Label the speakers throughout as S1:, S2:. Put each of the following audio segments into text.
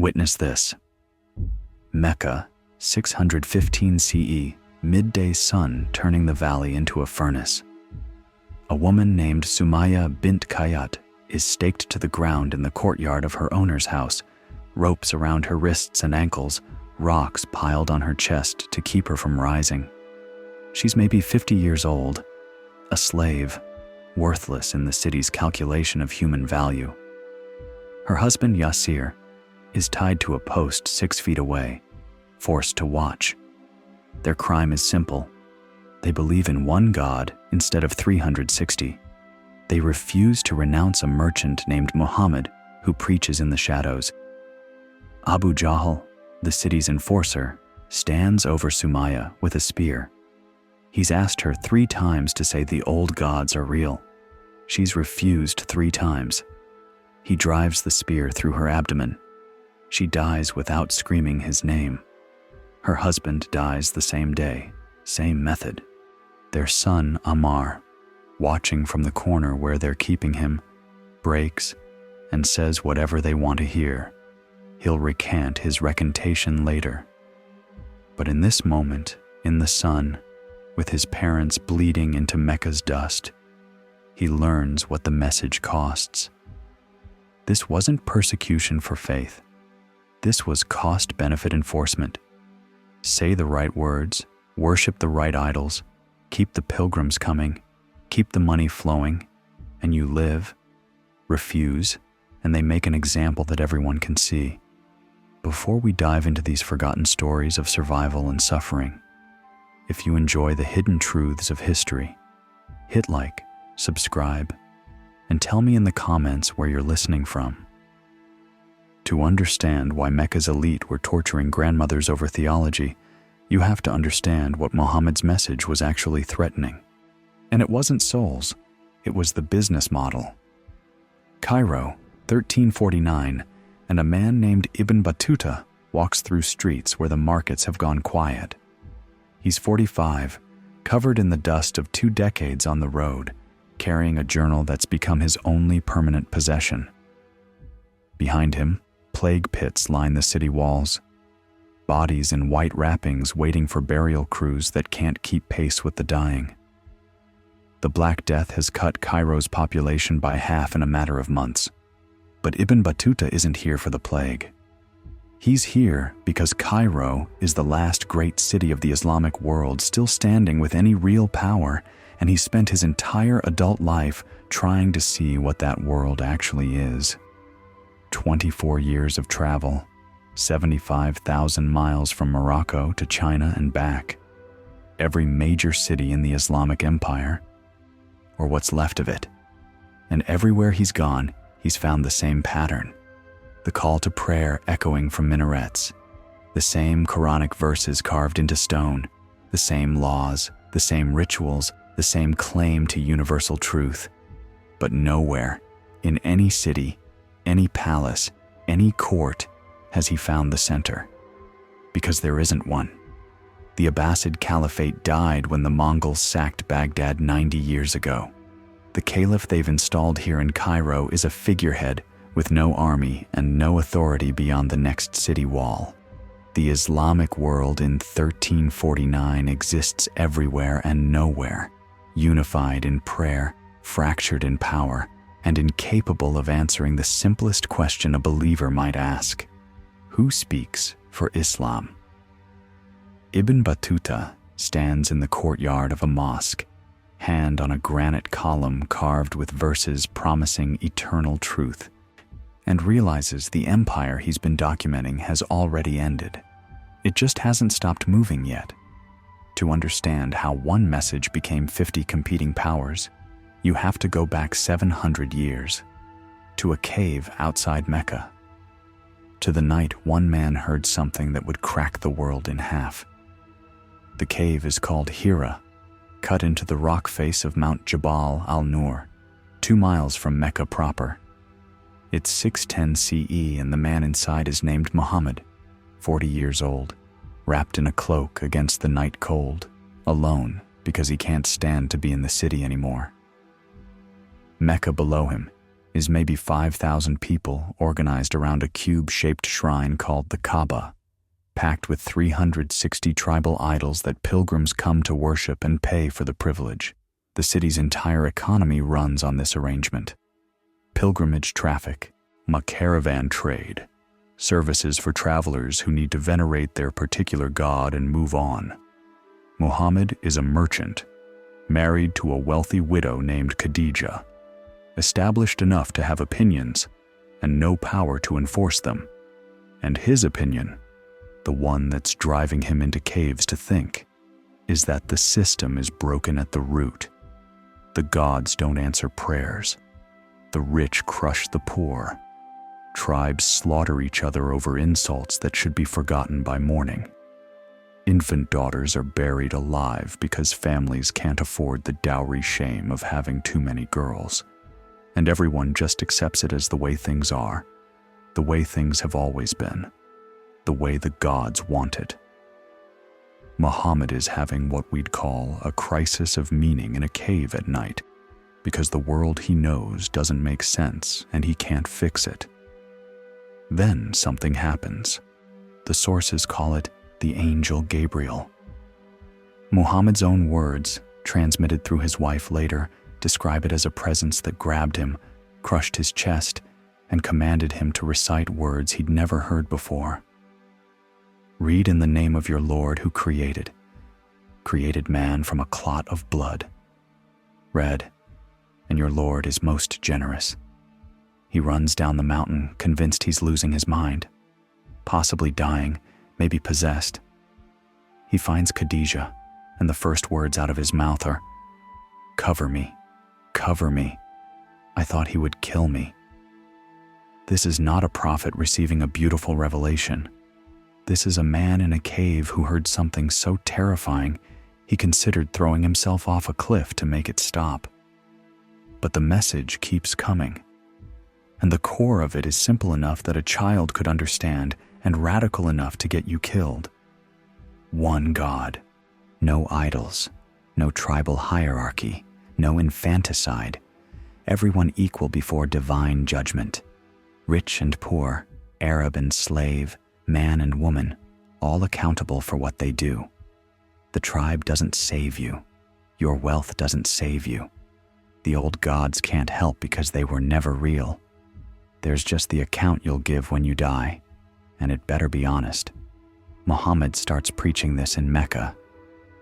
S1: Witness this. Mecca, 615 CE, midday sun turning the valley into a furnace. A woman named Sumaya bint Khayyat is staked to the ground in the courtyard of her owner's house, ropes around her wrists and ankles, rocks piled on her chest to keep her from rising. She's maybe 50 years old, a slave, worthless in the city's calculation of human value. Her husband Yasir is tied to a post 6 feet away, forced to watch. Their crime is simple. They believe in one God instead of 360. They refuse to renounce a merchant named Muhammad who preaches in the shadows. Abu Jahl, the city's enforcer, stands over Sumaya with a spear. He's asked her 3 times to say the old gods are real. She's refused 3 times. He drives the spear through her abdomen. She dies without screaming his name. Her husband dies the same day, same method. Their son, Ammar, watching from the corner where they're keeping him, breaks and says whatever they want to hear. He'll recant his recantation later. But in this moment, in the sun, with his parents bleeding into Mecca's dust, he learns what the message costs. This wasn't persecution for faith. This was cost-benefit enforcement. Say the right words, worship the right idols, keep the pilgrims coming, keep the money flowing, and you live. Refuse, and they make an example that everyone can see. Before we dive into these forgotten stories of survival and suffering, if you enjoy the hidden truths of history, hit like, subscribe, and tell me in the comments where you're listening from. To understand why Mecca's elite were torturing grandmothers over theology, you have to understand what Muhammad's message was actually threatening. And it wasn't souls, it was the business model. Cairo, 1349, and a man named Ibn Battuta walks through streets where the markets have gone quiet. He's 45, covered in the dust of 2 decades on the road, carrying a journal that's become his only permanent possession. Behind him, plague pits line the city walls, bodies in white wrappings waiting for burial crews that can't keep pace with the dying. The Black Death has cut Cairo's population by half in a matter of months. But Ibn Battuta isn't here for the plague. He's here because Cairo is the last great city of the Islamic world still standing with any real power, and he spent his entire adult life trying to see what that world actually is. 24 years of travel, 75,000 miles from Morocco to China and back, every major city in the Islamic Empire, or what's left of it. And everywhere he's gone, he's found the same pattern. The call to prayer echoing from minarets, the same Quranic verses carved into stone, the same laws, the same rituals, the same claim to universal truth. But nowhere, in any city, any palace, any court, has he found the center. Because there isn't one. The Abbasid Caliphate died when the Mongols sacked Baghdad 90 years ago. The caliph they've installed here in Cairo is a figurehead with no army and no authority beyond the next city wall. The Islamic world in 1349 exists everywhere and nowhere, unified in prayer, fractured in power, and incapable of answering the simplest question a believer might ask: who speaks for Islam? Ibn Battuta stands in the courtyard of a mosque, hand on a granite column carved with verses promising eternal truth, and realizes the empire he's been documenting has already ended. It just hasn't stopped moving yet. To understand how one message became 50 competing powers, you have to go back 700 years, to a cave outside Mecca, to the night one man heard something that would crack the world in half. The cave is called Hijra, cut into the rock face of Mount Jabal al-Nur, 2 miles from Mecca proper. It's 610 CE and the man inside is named Muhammad, 40 years old, wrapped in a cloak against the night cold, alone because he can't stand to be in the city anymore. Mecca below him, is maybe 5,000 people organized around a cube-shaped shrine called the Kaaba, packed with 360 tribal idols that pilgrims come to worship and pay for the privilege. The city's entire economy runs on this arrangement. Pilgrimage traffic, caravan trade, services for travelers who need to venerate their particular god and move on. Muhammad is a merchant, married to a wealthy widow named Khadija, established enough to have opinions and no power to enforce them. And his opinion, the one that's driving him into caves to think, is that the system is broken at the root. The gods don't answer prayers. The rich crush the poor. Tribes slaughter each other over insults that should be forgotten by morning. Infant daughters are buried alive because families can't afford the dowry shame of having too many girls. And everyone just accepts it as the way things are, the way things have always been, the way the gods want it. Muhammad is having what we'd call a crisis of meaning in a cave at night, because the world he knows doesn't make sense and he can't fix it. Then something happens. The sources call it the angel Gabriel. Muhammad's own words, transmitted through his wife later, describe it as a presence that grabbed him, crushed his chest, and commanded him to recite words he'd never heard before. Read in the name of your Lord who created man from a clot of blood. Read, and your Lord is most generous. He runs down the mountain, convinced he's losing his mind, possibly dying, maybe possessed. He finds Khadija, and the first words out of his mouth are, "Cover me, cover me. I thought he would kill me." This is not a prophet receiving a beautiful revelation. This is a man in a cave who heard something so terrifying he considered throwing himself off a cliff to make it stop. But the message keeps coming. And the core of it is simple enough that a child could understand and radical enough to get you killed. One God, no idols, no tribal hierarchy, no infanticide, everyone equal before divine judgment. Rich and poor, Arab and slave, man and woman, all accountable for what they do. The tribe doesn't save you. Your wealth doesn't save you. The old gods can't help because they were never real. There's just the account you'll give when you die, and it better be honest. Muhammad starts preaching this in Mecca,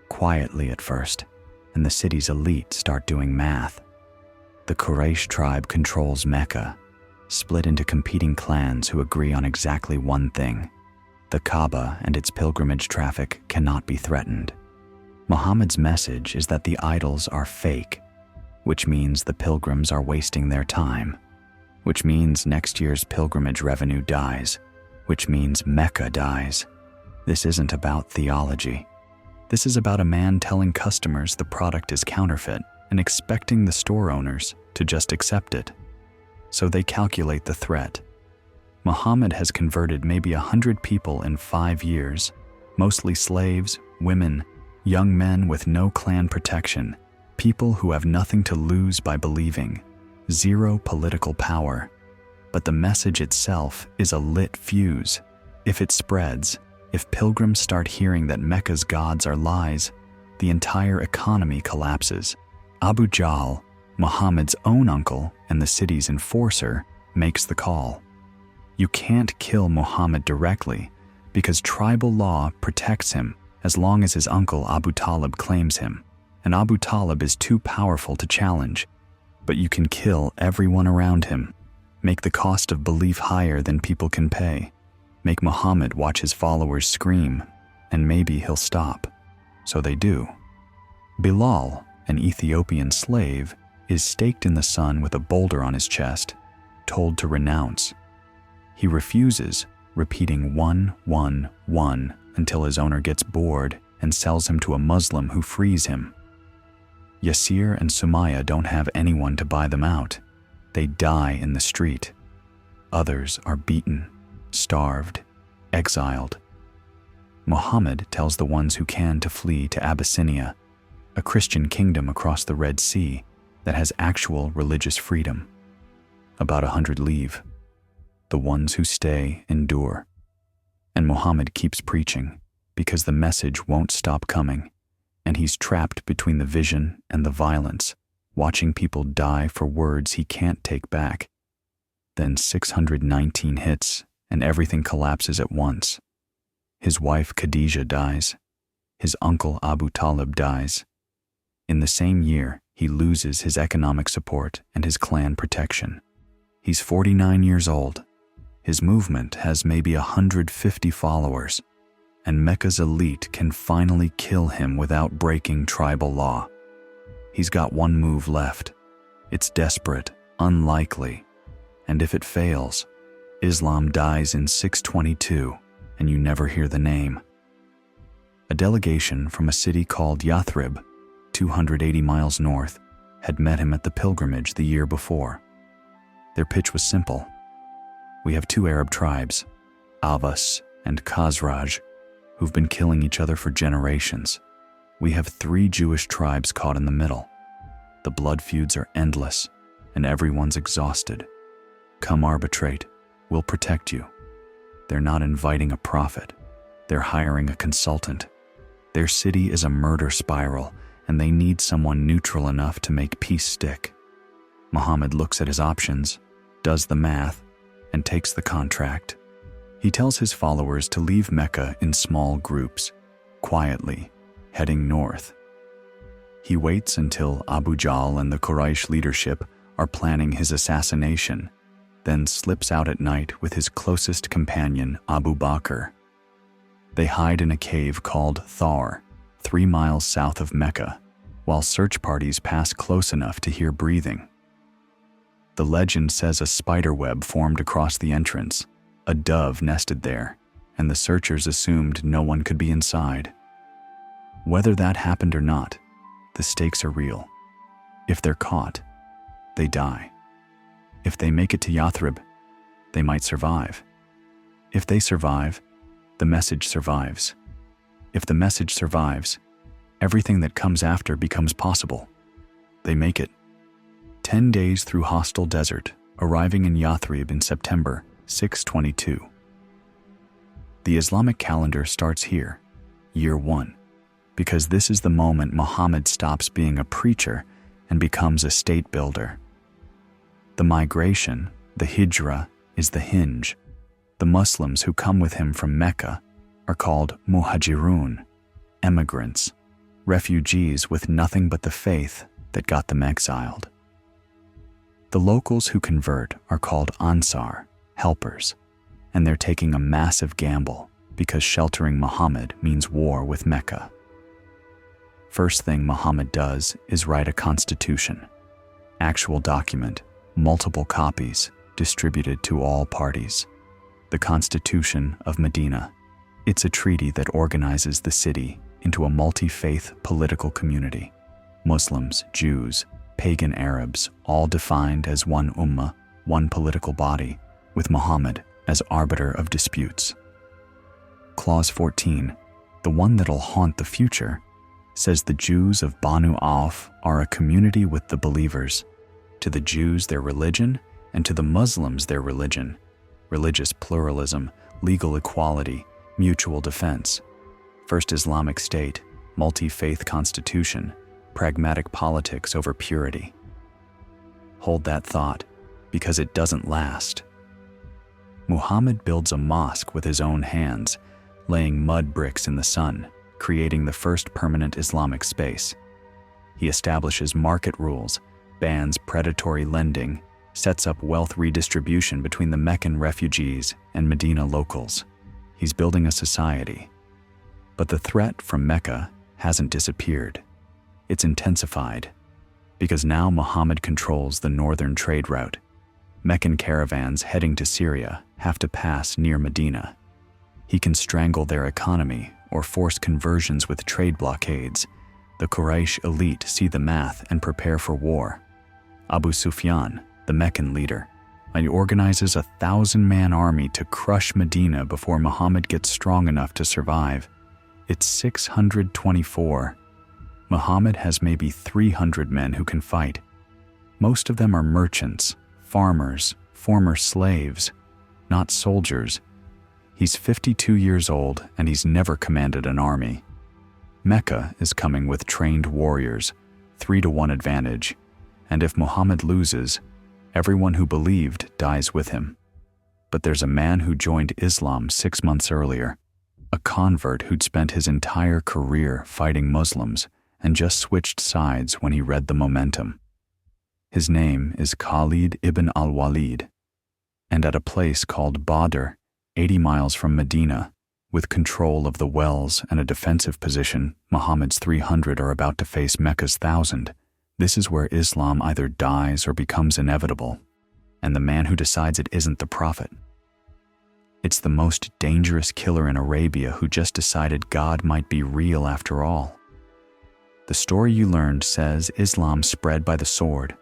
S1: quietly at first, and the city's elite start doing math. The Quraysh tribe controls Mecca, split into competing clans who agree on exactly one thing: the Kaaba and its pilgrimage traffic cannot be threatened. Muhammad's message is that the idols are fake, which means the pilgrims are wasting their time, which means next year's pilgrimage revenue dies, which means Mecca dies. This isn't about theology. This is about a man telling customers the product is counterfeit and expecting the store owners to just accept it. So they calculate the threat. Muhammad has converted maybe 100 people in 5 years, mostly slaves, women, young men with no clan protection, people who have nothing to lose by believing, zero political power. But the message itself is a lit fuse. If it spreads, if pilgrims start hearing that Mecca's gods are lies, the entire economy collapses. Abu Jahl, Muhammad's own uncle and the city's enforcer, makes the call. You can't kill Muhammad directly because tribal law protects him as long as his uncle Abu Talib claims him, and Abu Talib is too powerful to challenge. But you can kill everyone around him, make the cost of belief higher than people can pay, make Muhammad watch his followers scream, and maybe he'll stop. So they do. Bilal, an Ethiopian slave, is staked in the sun with a boulder on his chest, told to renounce. He refuses, repeating 1, 1, 1 until his owner gets bored and sells him to a Muslim who frees him. Yasir and Sumaya don't have anyone to buy them out. They die in the street. Others are beaten, starved, exiled. Muhammad tells the ones who can to flee to Abyssinia, a Christian kingdom across the Red Sea that has actual religious freedom. About 100 leave. The ones who stay endure. And Muhammad keeps preaching because the message won't stop coming, and he's trapped between the vision and the violence, watching people die for words he can't take back. Then 619 hits, and everything collapses at once. His wife Khadija dies. His uncle Abu Talib dies. In the same year, he loses his economic support and his clan protection. He's 49 years old. His movement has maybe 150 followers, and Mecca's elite can finally kill him without breaking tribal law. He's got one move left. It's desperate, unlikely, and if it fails, Islam dies in 622, and you never hear the name. A delegation from a city called Yathrib, 280 miles north, had met him at the pilgrimage the year before. Their pitch was simple. We have two Arab tribes, Abbas and Khazraj, who've been killing each other for generations. We have 3 Jewish tribes caught in the middle. The blood feuds are endless, and everyone's exhausted. Come arbitrate. We'll protect you. They're not inviting a prophet. They're hiring a consultant. Their city is a murder spiral, and they need someone neutral enough to make peace stick. Muhammad looks at his options, does the math, and takes the contract. He tells his followers to leave Mecca in small groups, quietly, heading north. He waits until Abu Jahl and the Quraysh leadership are planning his assassination, then slips out at night with his closest companion, Abu Bakr. They hide in a cave called Thar, 3 miles south of Mecca, while search parties pass close enough to hear breathing. The legend says a spider web formed across the entrance, a dove nested there, and the searchers assumed no one could be inside. Whether that happened or not, the stakes are real. If they're caught, they die. If they make it to Yathrib, they might survive. If they survive, the message survives. If the message survives, everything that comes after becomes possible. They make it. 10 days through hostile desert, arriving in Yathrib in September 622. The Islamic calendar starts here, year 1, because this is the moment Muhammad stops being a preacher and becomes a state builder. The migration, the Hijra, is the hinge. The Muslims who come with him from Mecca are called muhajirun, emigrants, refugees with nothing but the faith that got them exiled. The locals who convert are called ansar, helpers, and they're taking a massive gamble because sheltering Muhammad means war with Mecca. First thing Muhammad does is write a constitution, actual document, multiple copies, distributed to all parties. The Constitution of Medina. It's a treaty that organizes the city into a multi-faith political community. Muslims, Jews, pagan Arabs, all defined as one ummah, one political body, with Muhammad as arbiter of disputes. Clause 14, the one that'll haunt the future, says the Jews of Banu Auf are a community with the believers. To the Jews their religion, and to the Muslims their religion. Religious pluralism, legal equality, mutual defense. First Islamic state, multi-faith constitution, pragmatic politics over purity. Hold that thought, because it doesn't last. Muhammad builds a mosque with his own hands, laying mud bricks in the sun, creating the first permanent Islamic space. He establishes market rules, bans predatory lending, sets up wealth redistribution between the Meccan refugees and Medina locals. He's building a society. But the threat from Mecca hasn't disappeared. It's intensified, because now Muhammad controls the northern trade route. Meccan caravans heading to Syria have to pass near Medina. He can strangle their economy or force conversions with trade blockades. The Quraysh elite see the math and prepare for war. Abu Sufyan, the Meccan leader, organizes a 1,000-man army to crush Medina before Muhammad gets strong enough to survive. It's 624. Muhammad has maybe 300 men who can fight. Most of them are merchants, farmers, former slaves, not soldiers. He's 52 years old and he's never commanded an army. Mecca is coming with trained warriors, 3-to-1 advantage, and if Muhammad loses, everyone who believed dies with him. But there's a man who joined Islam 6 months earlier, a convert who'd spent his entire career fighting Muslims and just switched sides when he read the momentum. His name is Khalid ibn al-Walid, and at a place called Badr, 80 miles from Medina, with control of the wells and a defensive position, Muhammad's 300 are about to face Mecca's 1,000. This is where Islam either dies or becomes inevitable, and the man who decides it isn't the prophet. It's the most dangerous killer in Arabia who just decided God might be real after all. The story you learned says Islam spread by the sword,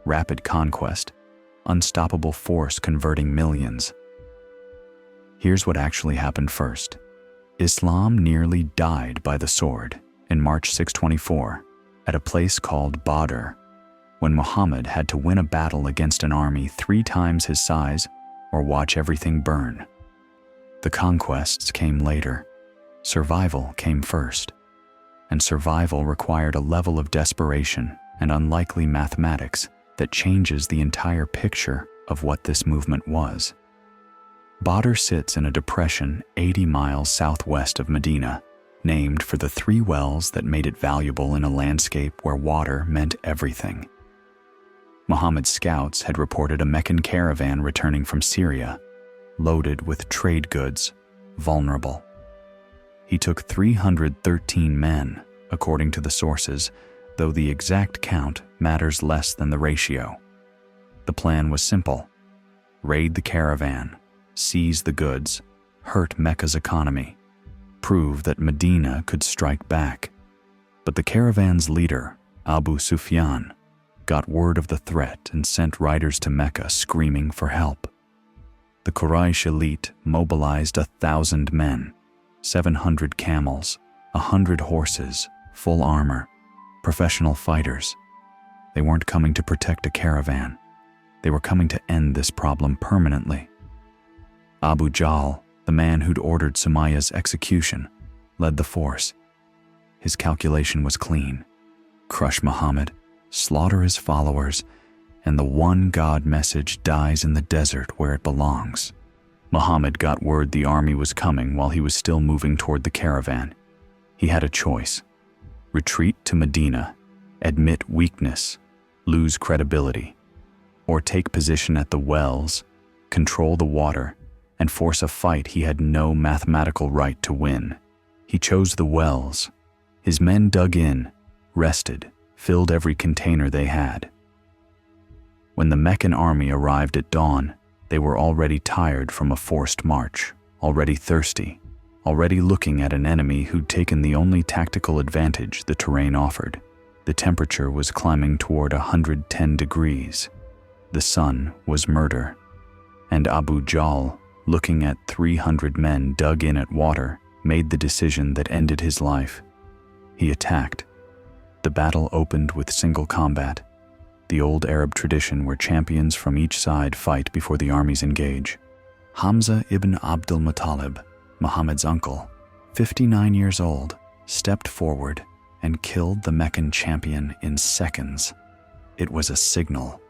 S1: rapid conquest, unstoppable force converting millions. Here's what actually happened first. Islam nearly died by the sword in March 624 at a place called Badr, when Muhammad had to win a battle against an army 3 times his size or watch everything burn. The conquests came later. Survival came first. And survival required a level of desperation and unlikely mathematics that changes the entire picture of what this movement was. Badr sits in a depression 80 miles southwest of Medina, named for the 3 wells that made it valuable in a landscape where water meant everything. Muhammad's scouts had reported a Meccan caravan returning from Syria, loaded with trade goods, vulnerable. He took 313 men, according to the sources, though the exact count matters less than the ratio. The plan was simple: raid the caravan, seize the goods, hurt Mecca's economy, prove that Medina could strike back. But the caravan's leader, Abu Sufyan, got word of the threat and sent riders to Mecca screaming for help. The Quraysh elite mobilized 1,000 men, 700 camels, 100 horses, full armor, professional fighters. They weren't coming to protect a caravan. They were coming to end this problem permanently. Abu Jahl, the man who'd ordered Sumayya's execution, led the force. His calculation was clean: crush Muhammad, slaughter his followers, and the one God message dies in the desert where it belongs. Muhammad got word the army was coming while he was still moving toward the caravan. He had a choice: retreat to Medina, admit weakness, lose credibility, or take position at the wells, control the water, and force a fight he had no mathematical right to win. He chose the wells. His men dug in, rested, filled every container they had. When the Meccan army arrived at dawn, they were already tired from a forced march, already thirsty, already looking at an enemy who'd taken the only tactical advantage the terrain offered. The temperature was climbing toward 110 degrees. The sun was murder. And Abu Jahl, looking at 300 men dug in at water, made the decision that ended his life. He attacked. The battle opened with single combat, the old Arab tradition where champions from each side fight before the armies engage. Hamza ibn Abdul Muttalib, Muhammad's uncle, 59 years old, stepped forward and killed the Meccan champion in seconds. It was a signal.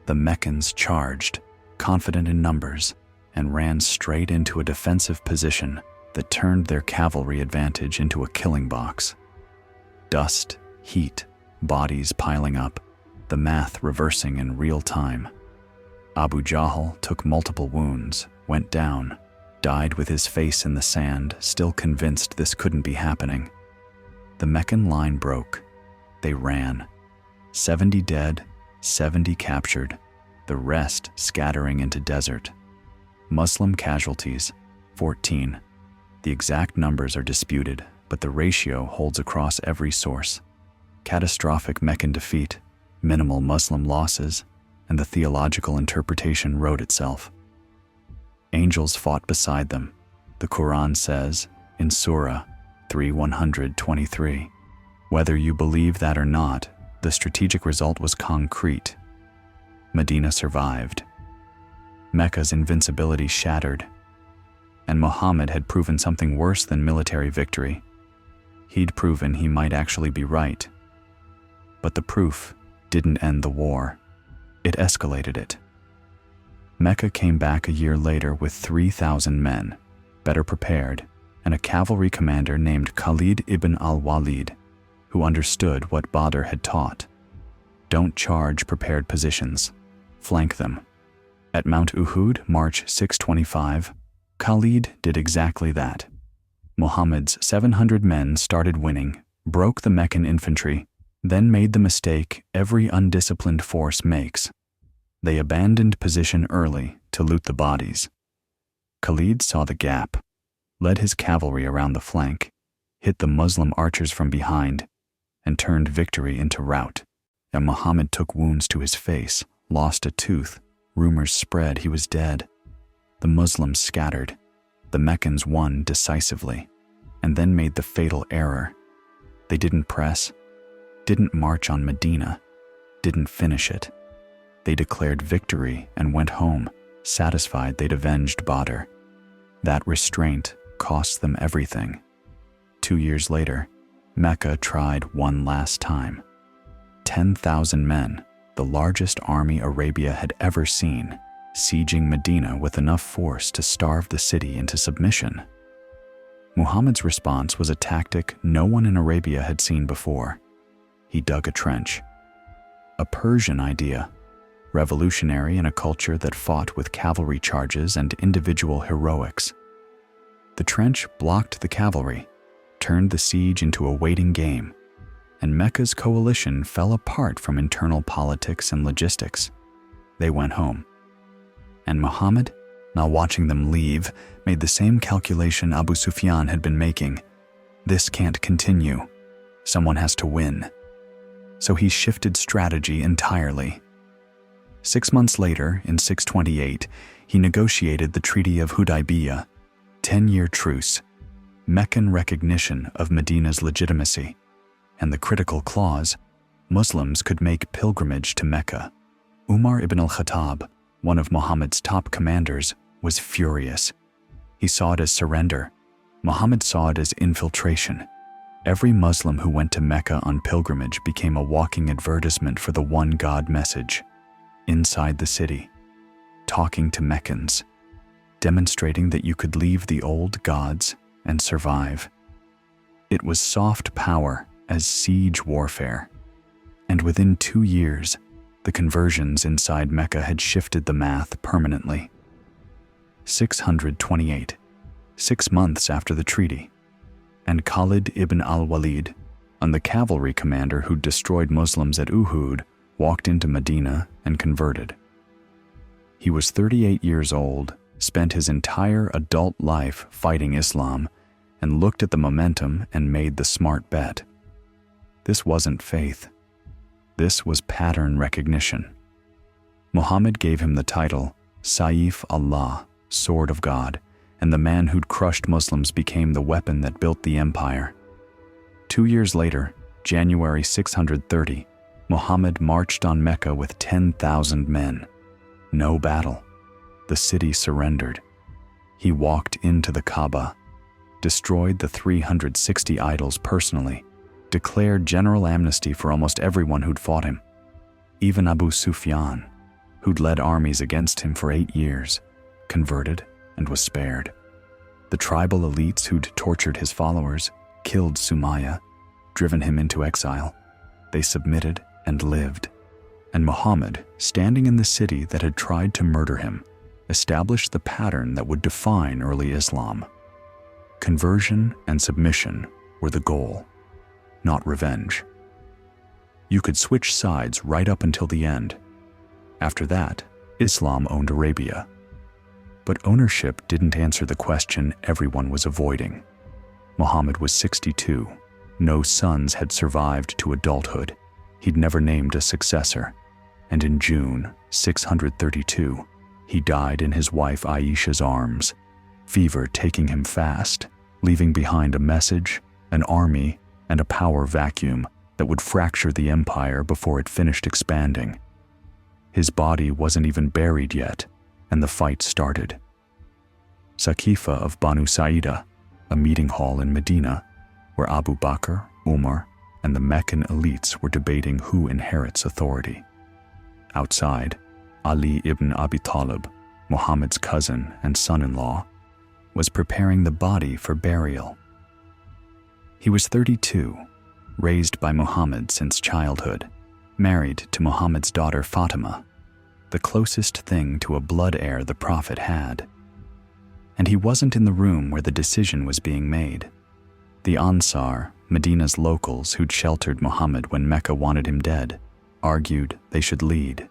S1: The Meccans charged, confident in numbers, and ran straight into a defensive position that turned their cavalry advantage into a killing box. Dust, heat, bodies piling up, the math reversing in real time. Abu Jahl took multiple wounds, went down, died with his face in the sand, still convinced this couldn't be happening. The Meccan line broke. They ran. 70 dead, 70 captured, the rest scattering into desert. Muslim casualties, 14. The exact numbers are disputed, but the ratio holds across every source. Catastrophic Meccan defeat, minimal Muslim losses, and the theological interpretation wrote itself. Angels fought beside them, the Quran says in Surah 3:123. Whether you believe that or not, the strategic result was concrete. Medina survived. Mecca's invincibility shattered, and Muhammad had proven something worse than military victory. He'd proven he might actually be right. But the proof didn't end the war. It escalated it. Mecca came back a year later with 3,000 men, better prepared, and a cavalry commander named Khalid ibn al-Walid, who understood what Badr had taught. Don't charge prepared positions. Flank them. At Mount Uhud, March 625, Khalid did exactly that. Muhammad's 700 men started winning, broke the Meccan infantry, then made the mistake every undisciplined force makes. They abandoned position early to loot the bodies. Khalid saw the gap, led his cavalry around the flank, hit the Muslim archers from behind, and turned victory into rout. And Muhammad took wounds to his face, lost a tooth, rumors spread he was dead. The Muslims scattered. The Meccans won decisively, and then made the fatal error. They didn't press, didn't march on Medina, didn't finish it. They declared victory and went home, satisfied they'd avenged Badr. That restraint cost them everything. 2 years later, Mecca tried one last time. 10,000 men, the largest army Arabia had ever seen, sieging Medina with enough force to starve the city into submission. Muhammad's response was a tactic no one in Arabia had seen before. He dug a trench. A Persian idea, revolutionary in a culture that fought with cavalry charges and individual heroics. The trench blocked the cavalry, turned the siege into a waiting game, and Mecca's coalition fell apart from internal politics and logistics. They went home. And Muhammad, now watching them leave, made the same calculation Abu Sufyan had been making. This can't continue. Someone has to win. So he shifted strategy entirely. 6 months later, in 628, he negotiated the Treaty of Hudaybiyah, 10-year truce, Meccan recognition of Medina's legitimacy, and the critical clause, Muslims could make pilgrimage to Mecca. Umar ibn al-Khattab, one of Muhammad's top commanders, was furious. He saw it as surrender. Muhammad saw it as infiltration. Every Muslim who went to Mecca on pilgrimage became a walking advertisement for the one God message. Inside the city, talking to Meccans, demonstrating that you could leave the old gods and survive. It was soft power as siege warfare. And within 2 years, the conversions inside Mecca had shifted the math permanently. 628, 6 months after the treaty, and Khalid ibn al-Walid, the cavalry commander who destroyed Muslims at Uhud, walked into Medina and converted. He was 38 years old, spent his entire adult life fighting Islam, and looked at the momentum and made the smart bet. This wasn't faith. This was pattern recognition. Muhammad gave him the title Saif Allah, Sword of God, and the man who'd crushed Muslims became the weapon that built the empire. 2 years later, January 630, Muhammad marched on Mecca with 10,000 men. No battle. The city surrendered. He walked into the Kaaba, destroyed the 360 idols personally, declared general amnesty for almost everyone who'd fought him. Even Abu Sufyan, who'd led armies against him for 8 years, converted and was spared. The tribal elites who'd tortured his followers, killed Sumayya, driven him into exile. They submitted and lived. And Muhammad, standing in the city that had tried to murder him, established the pattern that would define early Islam. Conversion and submission were the goal, not revenge. You could switch sides right up until the end. After that, Islam owned Arabia. But ownership didn't answer the question everyone was avoiding. Muhammad was 62. No sons had survived to adulthood. He'd never named a successor. And in June 632, he died in his wife Aisha's arms, fever taking him fast, leaving behind a message, an army, and a power vacuum that would fracture the empire before it finished expanding. His body wasn't even buried yet, and the fight started. Saqifa of Banu Sa'idah, a meeting hall in Medina, where Abu Bakr, Umar, and the Meccan elites were debating who inherits authority. Outside, Ali ibn Abi Talib, Muhammad's cousin and son-in-law, was preparing the body for burial. He was 32, raised by Muhammad since childhood, married to Muhammad's daughter Fatima, the closest thing to a blood heir the Prophet had. And he wasn't in the room where the decision was being made. The Ansar, Medina's locals who'd sheltered Muhammad when Mecca wanted him dead, argued they should lead.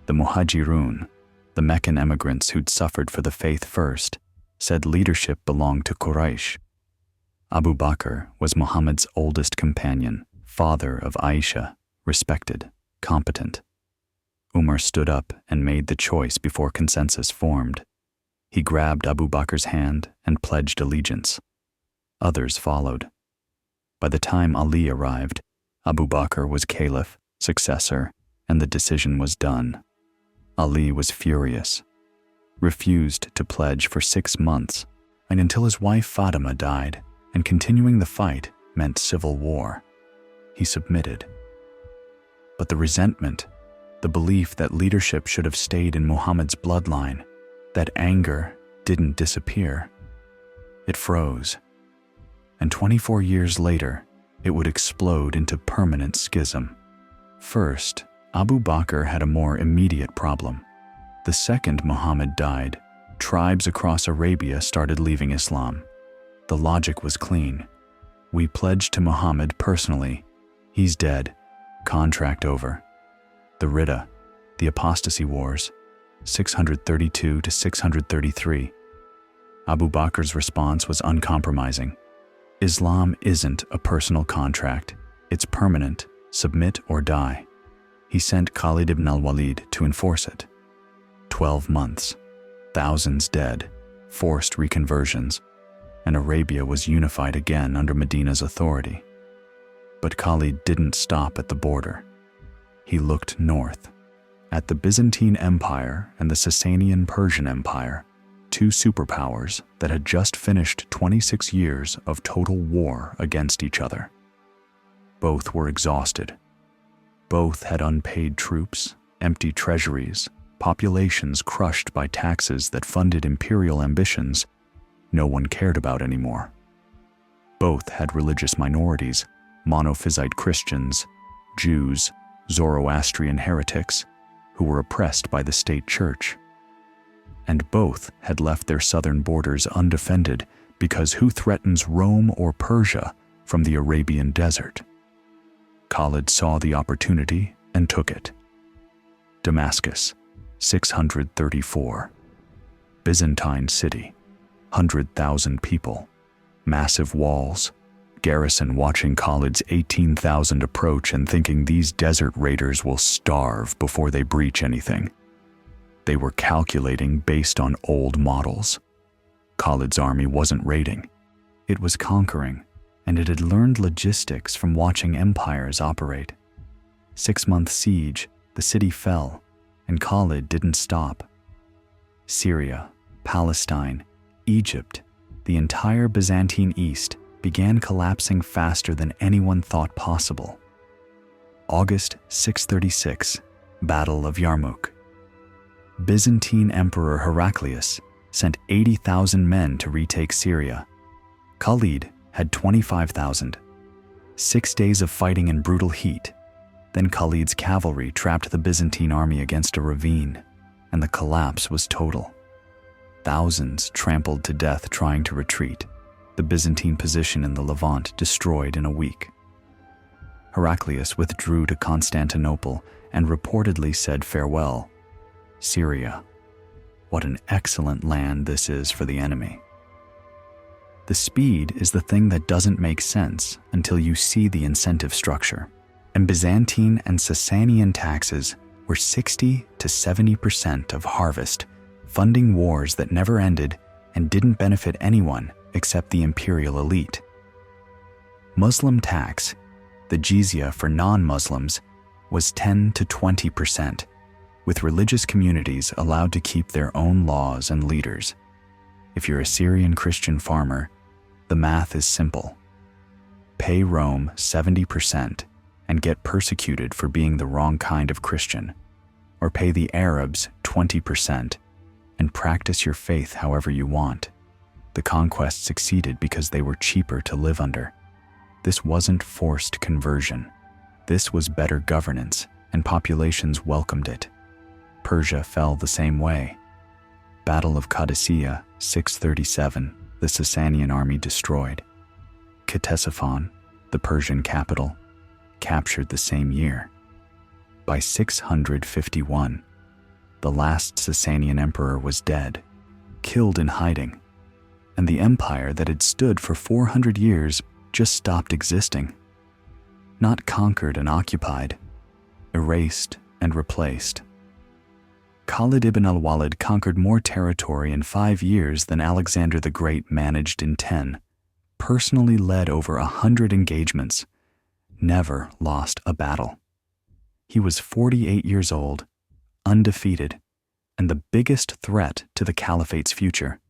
S1: The Muhajirun, the Meccan emigrants who'd suffered for the faith first, said leadership belonged to Quraysh. Abu Bakr was Muhammad's oldest companion, father of Aisha, respected, competent. Umar stood up and made the choice before consensus formed. He grabbed Abu Bakr's hand and pledged allegiance. Others followed. By the time Ali arrived, Abu Bakr was caliph, successor, and the decision was done. Ali was furious, refused to pledge for 6 months, and until his wife Fatima died, and continuing the fight meant civil war. He submitted. But the resentment, the belief that leadership should have stayed in Muhammad's bloodline, that anger didn't disappear. It froze. And 24 years later, it would explode into permanent schism. First, Abu Bakr had a more immediate problem. The second Muhammad died, tribes across Arabia started leaving Islam. The logic was clean. We pledged to Muhammad personally. He's dead. Contract over. The Ridda, the apostasy wars, 632 to 633. Abu Bakr's response was uncompromising. Islam isn't a personal contract. It's permanent. Submit or die. He sent Khalid ibn al-Walid to enforce it. 12 months, thousands dead, forced reconversions, and Arabia was unified again under Medina's authority. But Khalid didn't stop at the border. He looked north, at the Byzantine Empire and the Sasanian Persian Empire, two superpowers that had just finished 26 years of total war against each other. Both were exhausted. Both had unpaid troops, empty treasuries, populations crushed by taxes that funded imperial ambitions no one cared about anymore. Both had religious minorities, Monophysite Christians, Jews, Zoroastrian heretics, who were oppressed by the state church. And both had left their southern borders undefended because who threatens Rome or Persia from the Arabian desert? Khalid saw the opportunity and took it. Damascus, 634. Byzantine city, 100,000 people, massive walls, garrison watching Khalid's 18,000 approach and thinking these desert raiders will starve before they breach anything. They were calculating based on old models. Khalid's army wasn't raiding. It was conquering, and it had learned logistics from watching empires operate. 6-month siege, the city fell, and Khalid didn't stop. Syria, Palestine, Egypt, the entire Byzantine East began collapsing faster than anyone thought possible. August 636, Battle of Yarmouk. Byzantine Emperor Heraclius sent 80,000 men to retake Syria. Khalid had 25,000. 6 days of fighting in brutal heat. Then Khalid's cavalry trapped the Byzantine army against a ravine, and the collapse was total. Thousands trampled to death trying to retreat, the Byzantine position in the Levant destroyed in a week. Heraclius withdrew to Constantinople and reportedly said farewell. Syria, what an excellent land this is for the enemy. The speed is the thing that doesn't make sense until you see the incentive structure. And Byzantine and Sasanian taxes were 60 to 70% of harvest, funding wars that never ended and didn't benefit anyone except the imperial elite. Muslim tax, the jizya for non-Muslims, was 10 to 20%, with religious communities allowed to keep their own laws and leaders. If you're a Syrian Christian farmer, the math is simple. Pay Rome 70% and get persecuted for being the wrong kind of Christian, or pay the Arabs 20% and practice your faith however you want. The conquest succeeded because they were cheaper to live under. This wasn't forced conversion. This was better governance, and populations welcomed it. Persia fell the same way. Battle of Qadisiyah, 637, the Sasanian army destroyed. Ctesiphon, the Persian capital, captured the same year. By 651, the last Sasanian emperor was dead, killed in hiding, and the empire that had stood for 400 years just stopped existing. Not conquered and occupied, erased and replaced. Khalid ibn al-Walid conquered more territory in 5 years than Alexander the Great managed in 10, personally led over 100 engagements, never lost a battle. He was 48 years old, undefeated, and the biggest threat to the caliphate's future.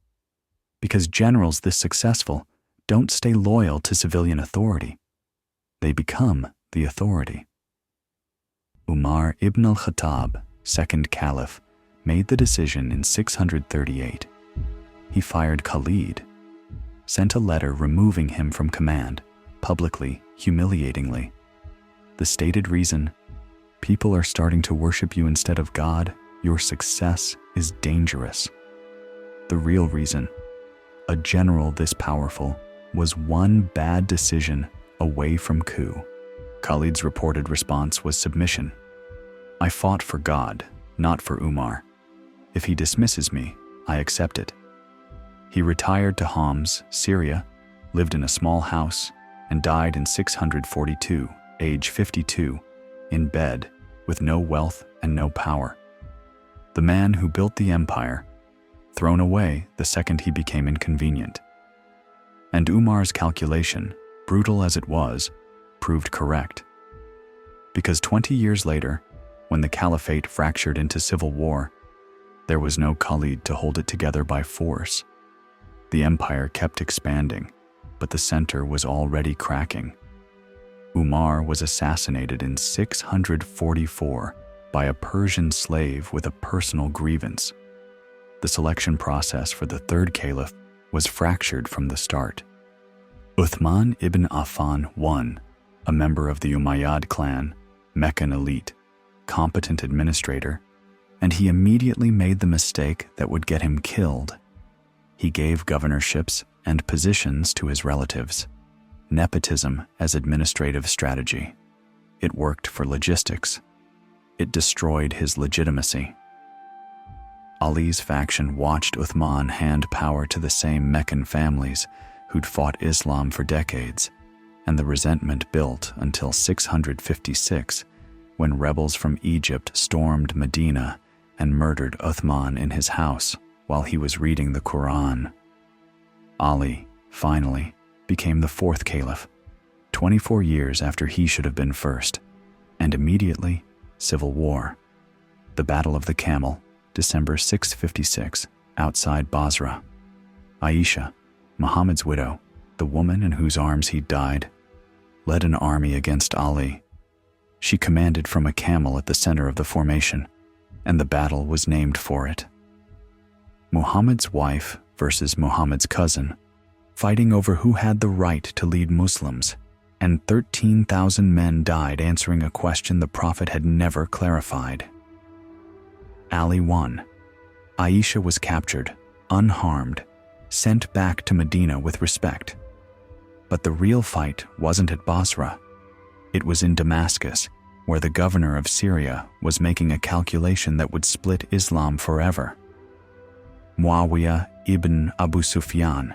S1: Because generals this successful don't stay loyal to civilian authority. They become the authority. Umar ibn al-Khattab, second caliph, made the decision in 638. He fired Khalid, sent a letter removing him from command, publicly, humiliatingly. The stated reason: people are starting to worship you instead of God. Your success is dangerous. The real reason: a general this powerful was one bad decision away from coup. Khalid's reported response was submission. I fought for God, not for Umar. If he dismisses me, I accept it. He retired to Homs, Syria, lived in a small house, and died in 642, age 52, in bed, with no wealth and no power. The man who built the empire, thrown away the second he became inconvenient. And Umar's calculation, brutal as it was, proved correct. Because 20 years later, when the caliphate fractured into civil war, there was no Khalid to hold it together by force. The empire kept expanding, but the center was already cracking. Umar was assassinated in 644 by a Persian slave with a personal grievance. The selection process for the third caliph was fractured from the start. Uthman ibn Affan I, a member of the Umayyad clan, Meccan elite, competent administrator, and he immediately made the mistake that would get him killed. He gave governorships and positions to his relatives. Nepotism as administrative strategy. It worked for logistics. It destroyed his legitimacy. Ali's faction watched Uthman hand power to the same Meccan families who'd fought Islam for decades, and the resentment built until 656, when rebels from Egypt stormed Medina and murdered Uthman in his house while he was reading the Quran. Ali, finally, became the fourth caliph, 24 years after he should have been first, and immediately, civil war. The Battle of the Camel, December 656, outside Basra. Aisha, Muhammad's widow, the woman in whose arms he died, led an army against Ali. She commanded from a camel at the center of the formation, and the battle was named for it. Muhammad's wife versus Muhammad's cousin, fighting over who had the right to lead Muslims, and 13,000 men died answering a question the Prophet had never clarified. Ali won. Aisha was captured, unharmed, sent back to Medina with respect. But the real fight wasn't at Basra. It was in Damascus, where the governor of Syria was making a calculation that would split Islam forever. Muawiyah ibn Abu Sufyan,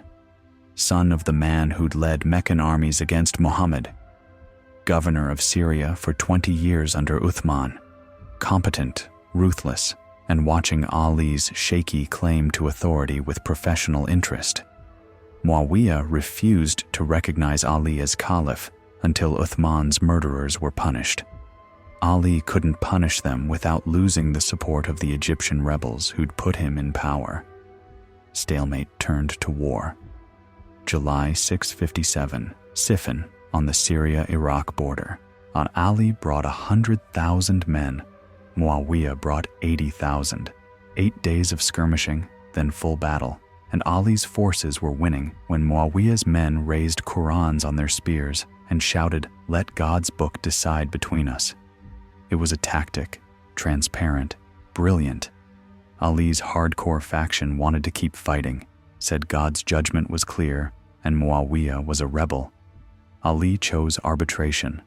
S1: son of the man who'd led Meccan armies against Muhammad, governor of Syria for 20 years under Uthman, competent, ruthless, and watching Ali's shaky claim to authority with professional interest. Muawiyah refused to recognize Ali as caliph until Uthman's murderers were punished. Ali couldn't punish them without losing the support of the Egyptian rebels who'd put him in power. Stalemate turned to war. July 657, Siffin, on the Syria-Iraq border. Ali brought 100,000 men. Muawiyah brought 80,000. 8 days of skirmishing, then full battle, and Ali's forces were winning when Muawiyah's men raised Qur'ans on their spears and shouted, "Let God's book decide between us." It was a tactic, transparent, brilliant. Ali's hardcore faction wanted to keep fighting, said God's judgment was clear and Muawiyah was a rebel. Ali chose arbitration.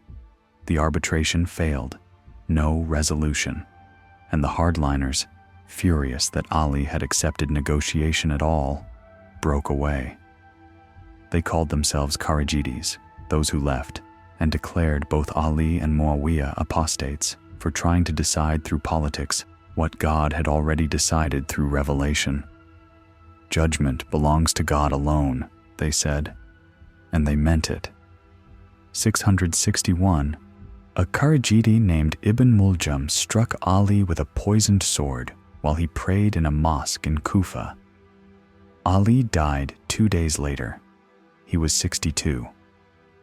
S1: The arbitration failed, no resolution, and the hardliners, furious that Ali had accepted negotiation at all, broke away. They called themselves Kharijites, those who left, and declared both Ali and Muawiyah apostates for trying to decide through politics what God had already decided through revelation. Judgment belongs to God alone, they said, and they meant it. 661, a Kharijite named Ibn Muljam struck Ali with a poisoned sword while he prayed in a mosque in Kufa. Ali died 2 days later. He was 62.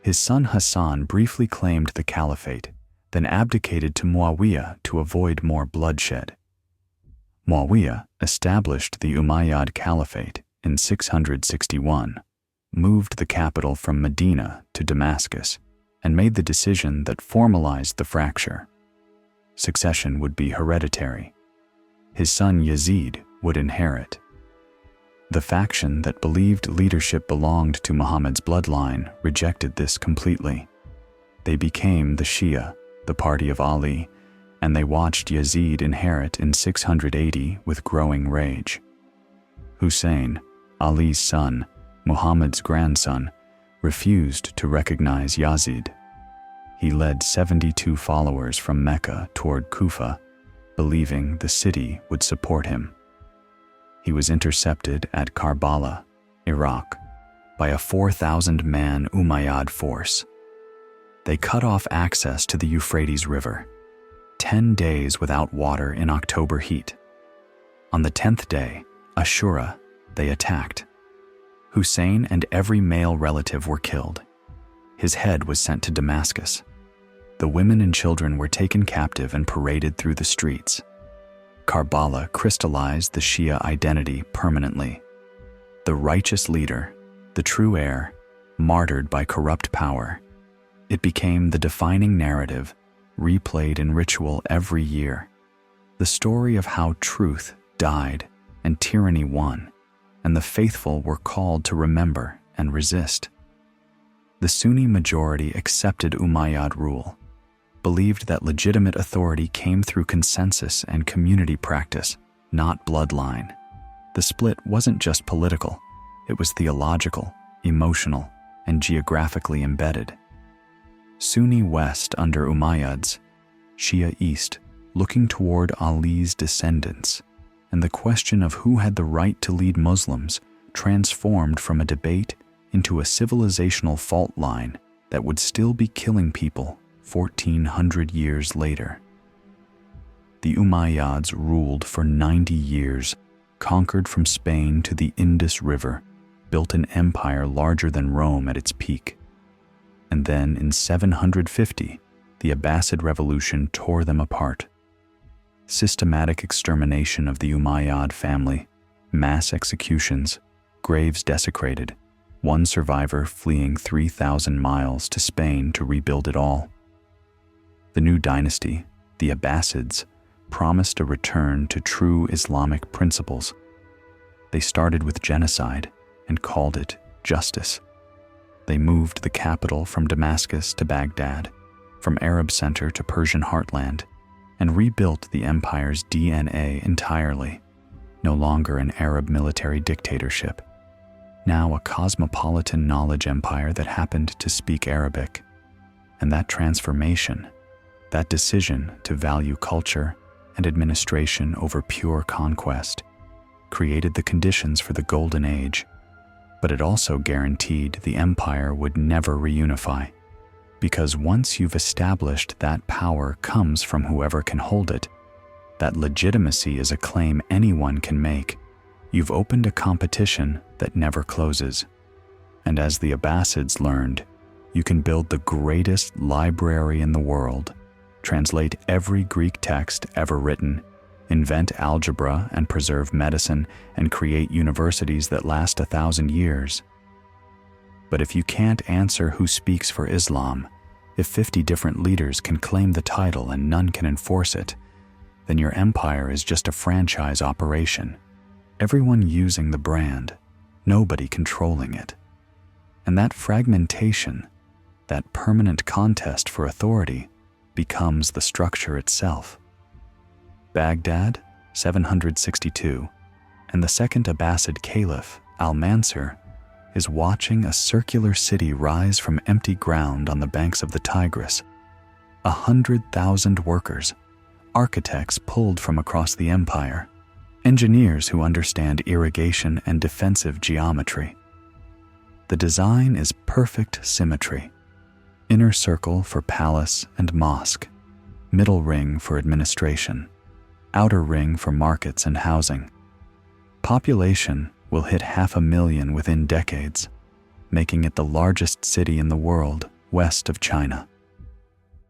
S1: His son Hassan briefly claimed the caliphate, then abdicated to Muawiyah to avoid more bloodshed. Muawiyah established the Umayyad Caliphate in 661, moved the capital from Medina to Damascus, and made the decision that formalized the fracture. Succession would be hereditary. His son Yazid would inherit. The faction that believed leadership belonged to Muhammad's bloodline rejected this completely. They became the Shia, the party of Ali, and they watched Yazid inherit in 680 with growing rage. Hussein, Ali's son, Muhammad's grandson, refused to recognize Yazid. He led 72 followers from Mecca toward Kufa, believing the city would support him. He was intercepted at Karbala, Iraq, by a 4,000-man Umayyad force. They cut off access to the Euphrates River. 10 days without water in October heat. On the 10th day, Ashura, they attacked. Hussein and every male relative were killed. His head was sent to Damascus. The women and children were taken captive and paraded through the streets. Karbala crystallized the Shia identity permanently. The righteous leader, the true heir, martyred by corrupt power. It became the defining narrative, replayed in ritual every year. The story of how truth died and tyranny won, and the faithful were called to remember and resist. The Sunni majority accepted Umayyad rule, believed that legitimate authority came through consensus and community practice, not bloodline. The split wasn't just political, it was theological, emotional, and geographically embedded. Sunni West under Umayyads, Shia East, looking toward Ali's descendants, and the question of who had the right to lead Muslims transformed from a debate into a civilizational fault line that would still be killing people 1,400 years later. The Umayyads ruled for 90 years, conquered from Spain to the Indus River, built an empire larger than Rome at its peak. And then in 750, the Abbasid revolution tore them apart. Systematic extermination of the Umayyad family, mass executions, graves desecrated, one survivor fleeing 3,000 miles to Spain to rebuild it all. The new dynasty, the Abbasids, promised a return to true Islamic principles. They started with genocide and called it justice. They moved the capital from Damascus to Baghdad, from Arab center to Persian heartland, and rebuilt the empire's DNA entirely. No longer an Arab military dictatorship, now a cosmopolitan knowledge empire that happened to speak Arabic. And that transformation, that decision to value culture and administration over pure conquest, created the conditions for the Golden Age, but it also guaranteed the empire would never reunify. Because once you've established that power comes from whoever can hold it, that legitimacy is a claim anyone can make. You've opened a competition that never closes. And as the Abbasids learned, you can build the greatest library in the world, translate every Greek text ever written, invent algebra and preserve medicine, and create universities that last 1,000 years. But if you can't answer who speaks for Islam, if 50 different leaders can claim the title and none can enforce it, then your empire is just a franchise operation. Everyone using the brand, nobody controlling it. And that fragmentation, that permanent contest for authority, becomes the structure itself. Baghdad, 762, and the second Abbasid Caliph, al-Mansur, is watching a circular city rise from empty ground on the banks of the Tigris. 100,000 workers, architects pulled from across the empire, engineers who understand irrigation and defensive geometry. The design is perfect symmetry. Inner circle for palace and mosque, middle ring for administration, outer ring for markets and housing. Population will hit 500,000 within decades, making it the largest city in the world west of China.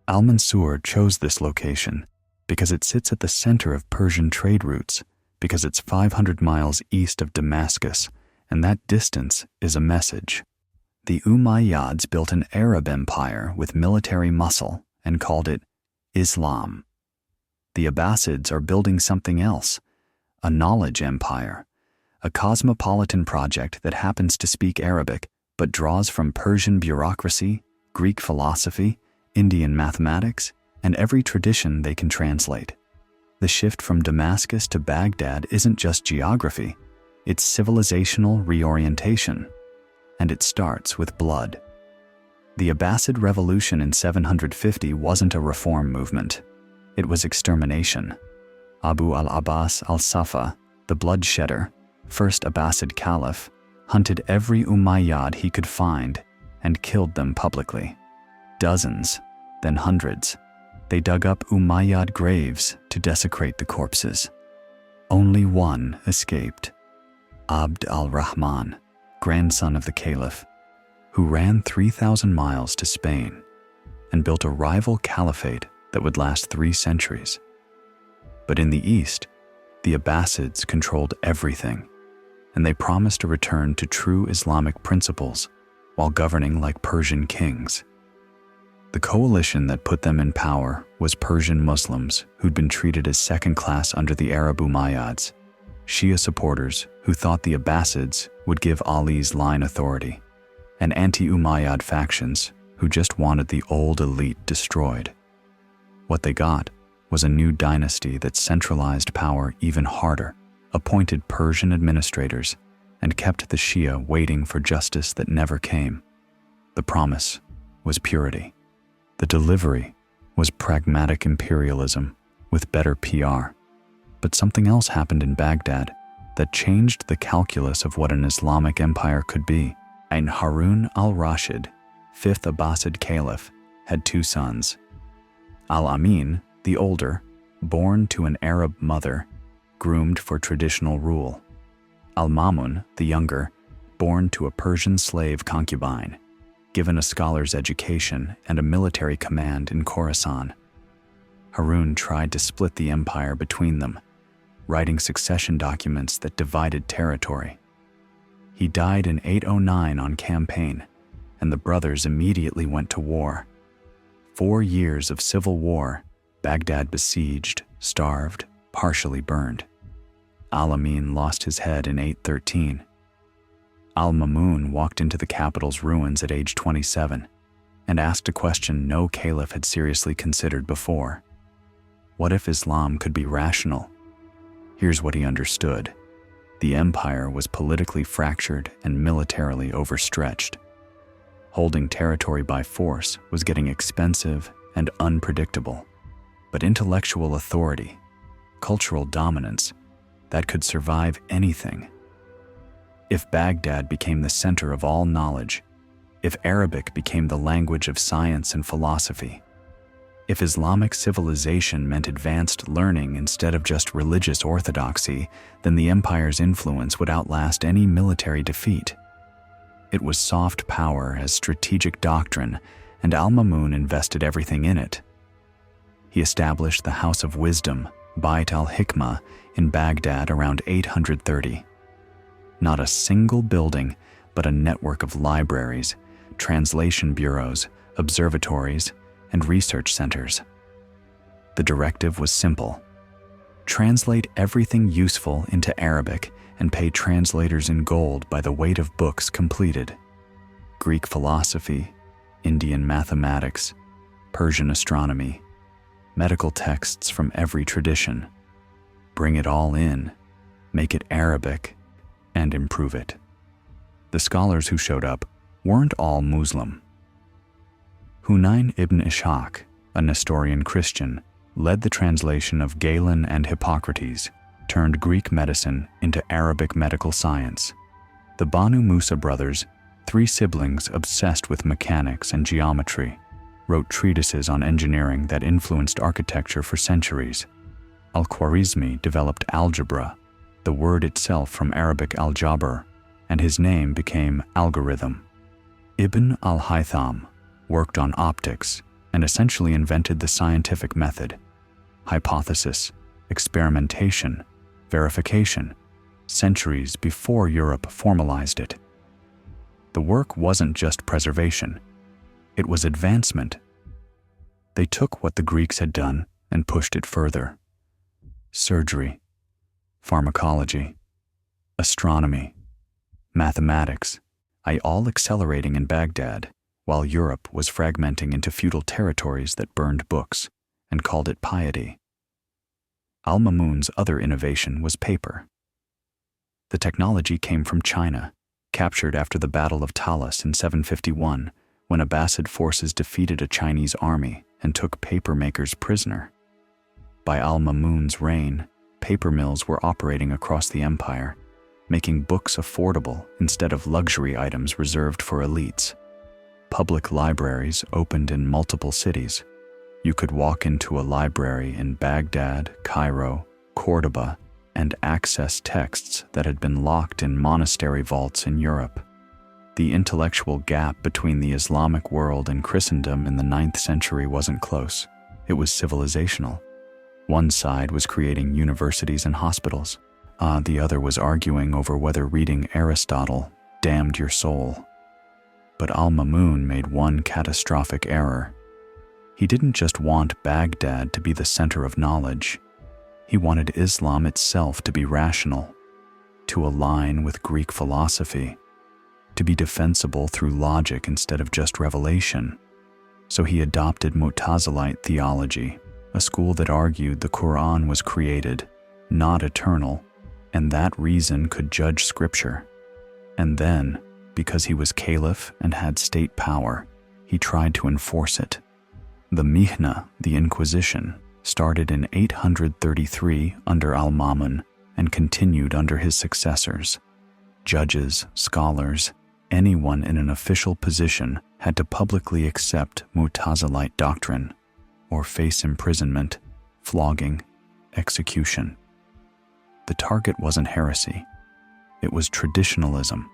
S1: Al-Mansur chose this location because it sits at the center of Persian trade routes, because it's 500 miles east of Damascus, and that distance is a message. The Umayyads built an Arab empire with military muscle and called it Islam. The Abbasids are building something else, a knowledge empire, a cosmopolitan project that happens to speak Arabic but draws from Persian bureaucracy, Greek philosophy, Indian mathematics, and every tradition they can translate. The shift from Damascus to Baghdad isn't just geography, it's civilizational reorientation, and it starts with blood. The Abbasid Revolution in 750 wasn't a reform movement, it was extermination. Abu al-Abbas al-Safa, the bloodshedder, first Abbasid Caliph, hunted every Umayyad he could find and killed them publicly. Dozens, then hundreds. They dug up Umayyad graves to desecrate the corpses. Only one escaped, Abd al-Rahman, grandson of the Caliph, who ran 3,000 miles to Spain and built a rival caliphate that would last 3 centuries. But in the east, the Abbasids controlled everything, and they promised a return to true Islamic principles while governing like Persian kings. The coalition that put them in power was Persian Muslims who'd been treated as second class under the Arab Umayyads, Shia supporters who thought the Abbasids would give Ali's line authority, and anti-Umayyad factions who just wanted the old elite destroyed. What they got was a new dynasty that centralized power even harder, appointed Persian administrators, and kept the Shia waiting for justice that never came. The promise was purity. The delivery was pragmatic imperialism with better PR. But something else happened in Baghdad that changed the calculus of what an Islamic empire could be. And Harun al-Rashid, 5th Abbasid Caliph, had 2 sons. Al-Amin, the older, born to an Arab mother, groomed for traditional rule. Al-Mamun, the younger, born to a Persian slave concubine, given a scholar's education and a military command in Khorasan. Harun tried to split the empire between them, writing succession documents that divided territory. He died in 809 on campaign, and the brothers immediately went to war. 4 years of civil war, Baghdad besieged, starved, partially burned. Al-Amin lost his head in 813. Al-Mamun walked into the capital's ruins at age 27 and asked a question no caliph had seriously considered before. What if Islam could be rational? Here's what he understood. The empire was politically fractured and militarily overstretched. Holding territory by force was getting expensive and unpredictable. But intellectual authority, cultural dominance, that could survive anything. If Baghdad became the center of all knowledge, if Arabic became the language of science and philosophy, if Islamic civilization meant advanced learning instead of just religious orthodoxy, then the empire's influence would outlast any military defeat. It was soft power as strategic doctrine, and al-Mamun invested everything in it. He established the House of Wisdom, Bait al-Hikmah, in Baghdad around 830. Not a single building, but a network of libraries, translation bureaus, observatories, and research centers. The directive was simple: translate everything useful into Arabic and pay translators in gold by the weight of books completed. Greek philosophy, Indian mathematics, Persian astronomy, medical texts from every tradition. Bring it all in, make it Arabic, and improve it. The scholars who showed up weren't all Muslim. Hunayn ibn Ishaq, a Nestorian Christian, led the translation of Galen and Hippocrates, turned Greek medicine into Arabic medical science. The Banu Musa brothers, 3 siblings obsessed with mechanics and geometry, wrote treatises on engineering that influenced architecture for centuries. Al-Khwarizmi developed algebra, the word itself from Arabic al-Jabr, and his name became algorithm. Ibn al-Haytham worked on optics and essentially invented the scientific method: hypothesis, experimentation, verification, centuries before Europe formalized it. The work wasn't just preservation, it was advancement. They took what the Greeks had done and pushed it further. Surgery, pharmacology, astronomy, mathematics, all accelerating in Baghdad, while Europe was fragmenting into feudal territories that burned books and called it piety. Al-Mamun's other innovation was paper. The technology came from China, captured after the Battle of Talas in 751, when Abbasid forces defeated a Chinese army and took paper makers prisoner. By al-Mamun's reign, paper mills were operating across the empire, making books affordable instead of luxury items reserved for elites. Public libraries opened in multiple cities. You could walk into a library in Baghdad, Cairo, Cordoba, and access texts that had been locked in monastery vaults in Europe. The intellectual gap between the Islamic world and Christendom in the 9th century wasn't close. It was civilizational. One side was creating universities and hospitals. The other was arguing over whether reading Aristotle damned your soul. But al-Mamun made one catastrophic error. He didn't just want Baghdad to be the center of knowledge. He wanted Islam itself to be rational, to align with Greek philosophy, to be defensible through logic instead of just revelation. So he adopted Mu'tazilite theology, a school that argued the Quran was created, not eternal, and that reason could judge scripture. And then, because he was caliph and had state power, he tried to enforce it. The Mihna, the Inquisition, started in 833 under al-Mamun and continued under his successors. Judges, scholars, anyone in an official position had to publicly accept Mu'tazilite doctrine or face imprisonment, flogging, execution. The target wasn't heresy, it was traditionalism.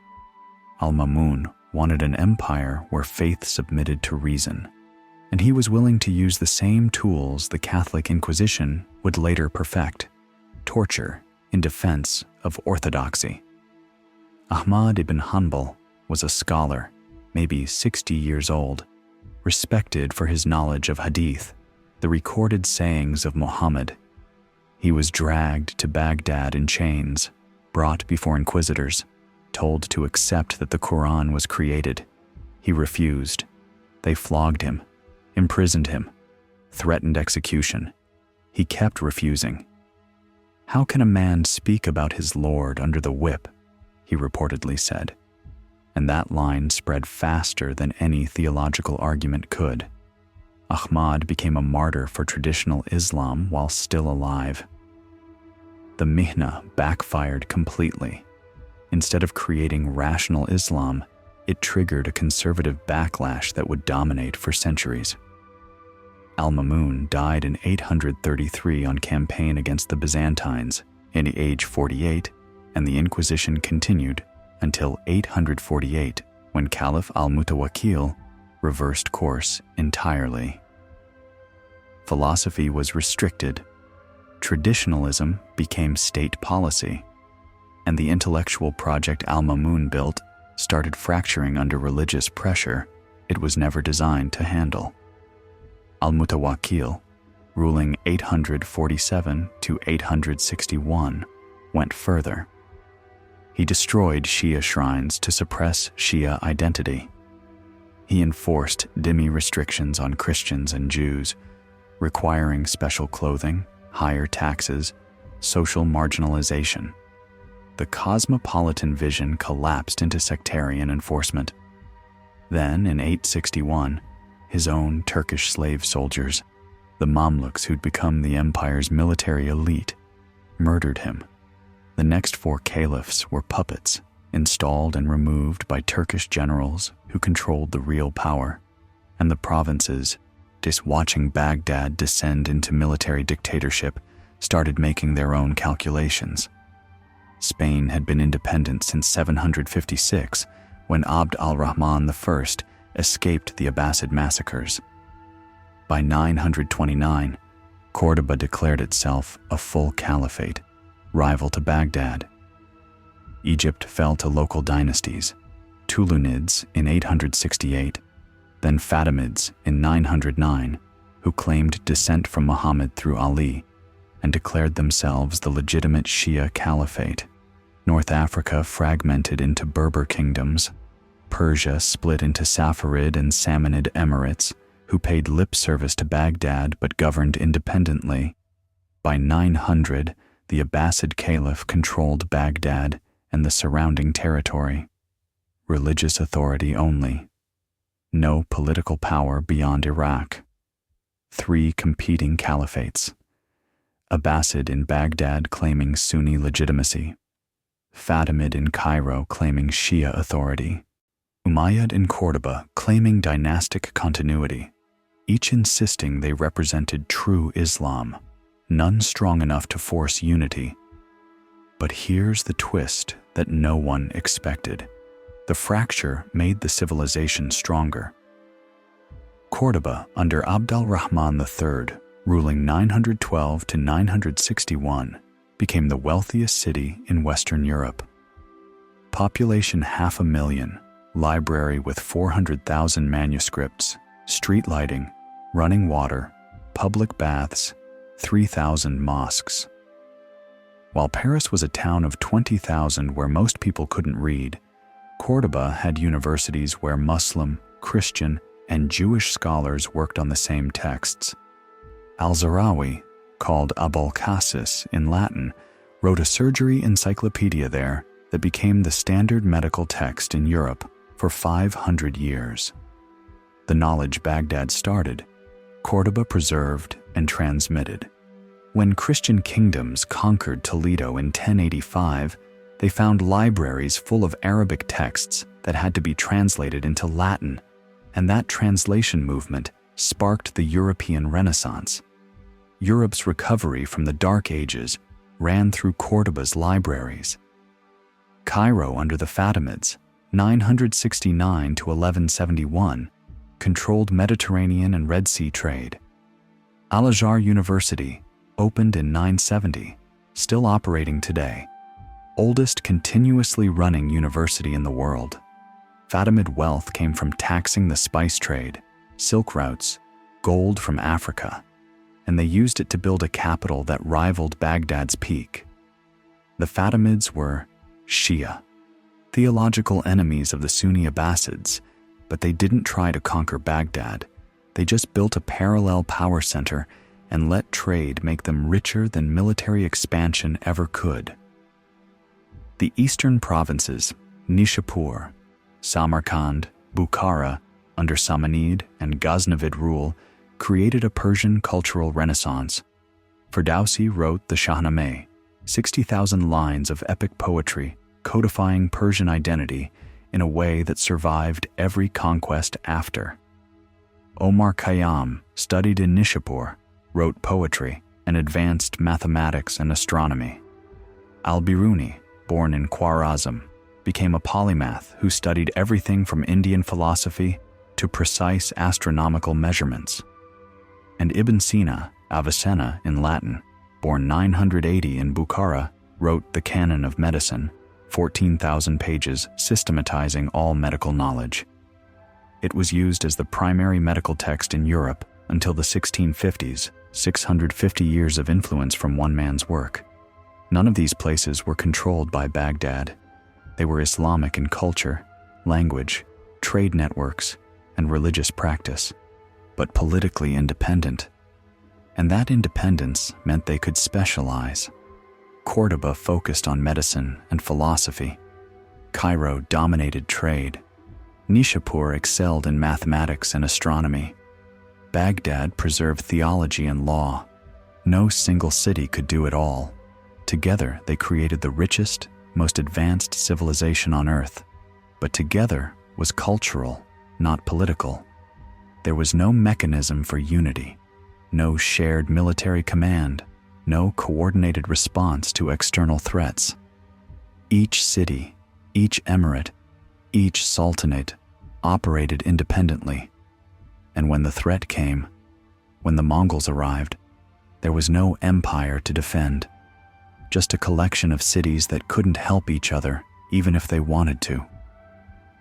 S1: Al-Mamun wanted an empire where faith submitted to reason, and he was willing to use the same tools the Catholic Inquisition would later perfect: torture in defense of orthodoxy. Ahmad ibn Hanbal was a scholar, maybe 60 years old, respected for his knowledge of hadith, the recorded sayings of Muhammad. He was dragged to Baghdad in chains, brought before inquisitors, told to accept that the Quran was created. He refused. They flogged him, imprisoned him, threatened execution. He kept refusing. "How can a man speak about his Lord under the whip?" he reportedly said. And that line spread faster than any theological argument could. Ahmad became a martyr for traditional Islam while still alive. The Mihna backfired completely. Instead of creating rational Islam, it triggered a conservative backlash that would dominate for centuries. Al-Mamun died in 833 on campaign against the Byzantines in age 48, and the Inquisition continued until 848, when Caliph al-Mutawakkil reversed course entirely. Philosophy was restricted, traditionalism became state policy, and the intellectual project al-Mamun built started fracturing under religious pressure it was never designed to handle. Al-Mutawakkil, ruling 847 to 861, went further. He destroyed Shia shrines to suppress Shia identity. He enforced dhimmi restrictions on Christians and Jews, requiring special clothing, higher taxes, social marginalization. The cosmopolitan vision collapsed into sectarian enforcement. Then, in 861, his own Turkish slave soldiers, the Mamluks who'd become the empire's military elite, murdered him. The next 4 caliphs were puppets, installed and removed by Turkish generals who controlled the real power, and the provinces, watching Baghdad descend into military dictatorship, started making their own calculations. Spain had been independent since 756, when Abd al-Rahman I escaped the Abbasid massacres. By 929, Córdoba declared itself a full caliphate, rival to Baghdad. Egypt fell to local dynasties, Tulunids in 868, then Fatimids in 909, who claimed descent from Muhammad through Ali and declared themselves the legitimate Shia caliphate. North Africa fragmented into Berber kingdoms. Persia split into Safavid and Samanid emirates, who paid lip service to Baghdad but governed independently. By 900, the Abbasid Caliph controlled Baghdad and the surrounding territory. Religious authority only. No political power beyond Iraq. 3 competing caliphates. Abbasid in Baghdad claiming Sunni legitimacy. Fatimid in Cairo claiming Shia authority. Umayyad in Córdoba claiming dynastic continuity, each insisting they represented true Islam, none strong enough to force unity. But here's the twist that no one expected. The fracture made the civilization stronger. Córdoba, under Abd al-Rahman III, ruling 912 to 961, became the wealthiest city in Western Europe. Population 500,000, library with 400,000 manuscripts, street lighting, running water, public baths, 3,000 mosques. While Paris was a town of 20,000 where most people couldn't read, Córdoba had universities where Muslim, Christian, and Jewish scholars worked on the same texts. Al-Zarawi, called Abul Qasis in Latin, wrote a surgery encyclopedia there that became the standard medical text in Europe for 500 years. The knowledge Baghdad started, Córdoba preserved and transmitted. When Christian kingdoms conquered Toledo in 1085, they found libraries full of Arabic texts that had to be translated into Latin, and that translation movement sparked the European Renaissance. Europe's recovery from the Dark Ages ran through Córdoba's libraries. Cairo under the Fatimids, 969 to 1171, controlled Mediterranean and Red Sea trade. Al-Azhar University opened in 970, still operating today. Oldest continuously running university in the world. Fatimid wealth came from taxing the spice trade, silk routes, gold from Africa, and they used it to build a capital that rivaled Baghdad's peak. The Fatimids were Shia, theological enemies of the Sunni Abbasids, but they didn't try to conquer Baghdad. They just built a parallel power center and let trade make them richer than military expansion ever could. The eastern provinces, Nishapur, Samarkand, Bukhara, under Samanid and Ghaznavid rule, created a Persian cultural renaissance. Ferdowsi wrote the Shahnameh, 60,000 lines of epic poetry codifying Persian identity in a way that survived every conquest after. Omar Khayyam studied in Nishapur, wrote poetry, and advanced mathematics and astronomy. Al-Biruni, born in Khwarazm, became a polymath who studied everything from Indian philosophy to precise astronomical measurements. And Ibn Sina, Avicenna in Latin, born 980 in Bukhara, wrote the Canon of Medicine, 14,000 pages systematizing all medical knowledge. It was used as the primary medical text in Europe until the 1650s, 650 years of influence from one man's work. None of these places were controlled by Baghdad. They were Islamic in culture, language, trade networks, and religious practice, but politically independent. And that independence meant they could specialize. Cordoba focused on medicine and philosophy. Cairo dominated trade. Nishapur excelled in mathematics and astronomy. Baghdad preserved theology and law. No single city could do it all. Together, they created the richest, most advanced civilization on earth. But together was cultural, not political. There was no mechanism for unity, no shared military command, no coordinated response to external threats. Each city, each emirate, each sultanate operated independently. And when the threat came, when the Mongols arrived, there was no empire to defend, just a collection of cities that couldn't help each other even if they wanted to.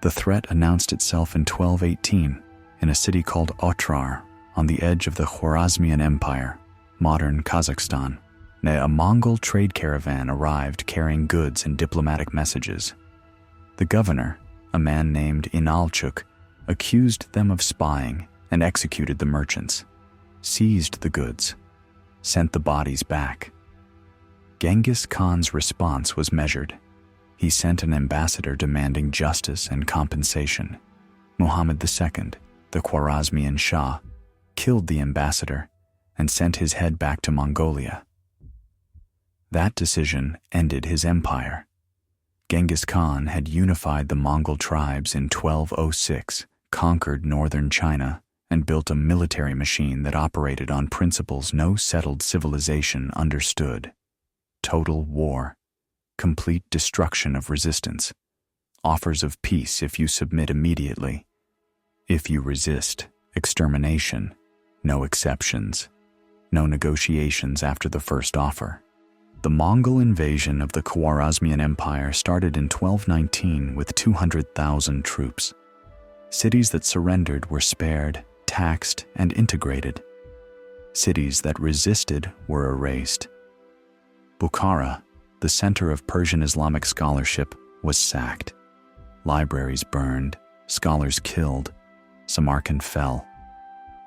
S1: The threat announced itself in 1218 in a city called Otrar on the edge of the Khwarezmian Empire, modern Kazakhstan. A Mongol trade caravan arrived carrying goods and diplomatic messages. The governor, a man named Inalchuk, accused them of spying and executed the merchants, seized the goods, sent the bodies back. Genghis Khan's response was measured. He sent an ambassador demanding justice and compensation. Muhammad II, the Khwarezmian Shah, killed the ambassador and sent his head back to Mongolia. That decision ended his empire. Genghis Khan had unified the Mongol tribes in 1206, conquered northern China, and built a military machine that operated on principles no settled civilization understood. Total war, complete destruction of resistance, offers of peace if you submit immediately. If you resist, extermination, no exceptions, no negotiations after the first offer. The Mongol invasion of the Khwarezmian Empire started in 1219 with 200,000 troops. Cities that surrendered were spared, taxed, and integrated. Cities that resisted were erased. Bukhara, the center of Persian Islamic scholarship, was sacked. Libraries burned, scholars killed. Samarkand fell.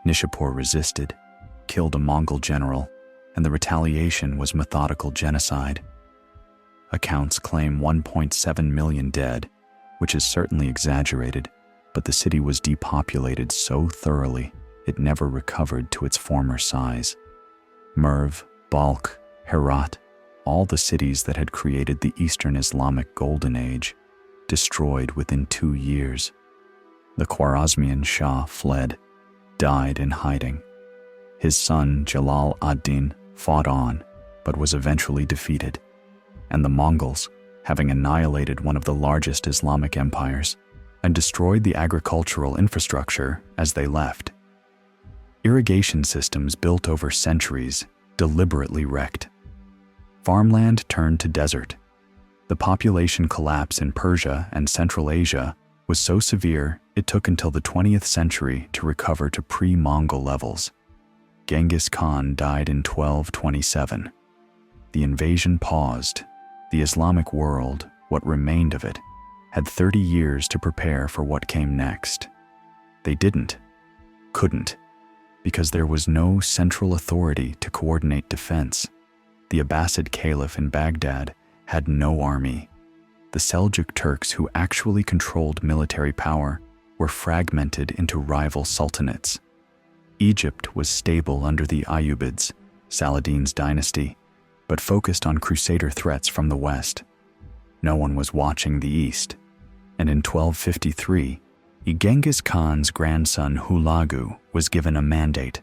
S1: Nishapur resisted, killed a Mongol general, and the retaliation was methodical genocide. Accounts claim 1.7 million dead, which is certainly exaggerated, but the city was depopulated so thoroughly it never recovered to its former size. Merv, Balkh, Herat, all the cities that had created the Eastern Islamic Golden Age, destroyed within 2 years. The Khwarezmian Shah fled, died in hiding. His son Jalal ad-Din fought on, but was eventually defeated. And the Mongols, having annihilated one of the largest Islamic empires, and destroyed the agricultural infrastructure as they left. Irrigation systems built over centuries deliberately wrecked. Farmland turned to desert. The population collapse in Persia and Central Asia was so severe it took until the 20th century to recover to pre-Mongol levels. Genghis Khan died in 1227. The invasion paused. The Islamic world, what remained of it, had 30 years to prepare for what came next. They couldn't, because there was no central authority to coordinate defense. The Abbasid Caliph in Baghdad had no army. The Seljuk Turks who actually controlled military power were fragmented into rival sultanates. Egypt was stable under the Ayyubids, Saladin's dynasty, but focused on crusader threats from the west. No one was watching the east. And in 1253, Genghis Khan's grandson Hulagu was given a mandate: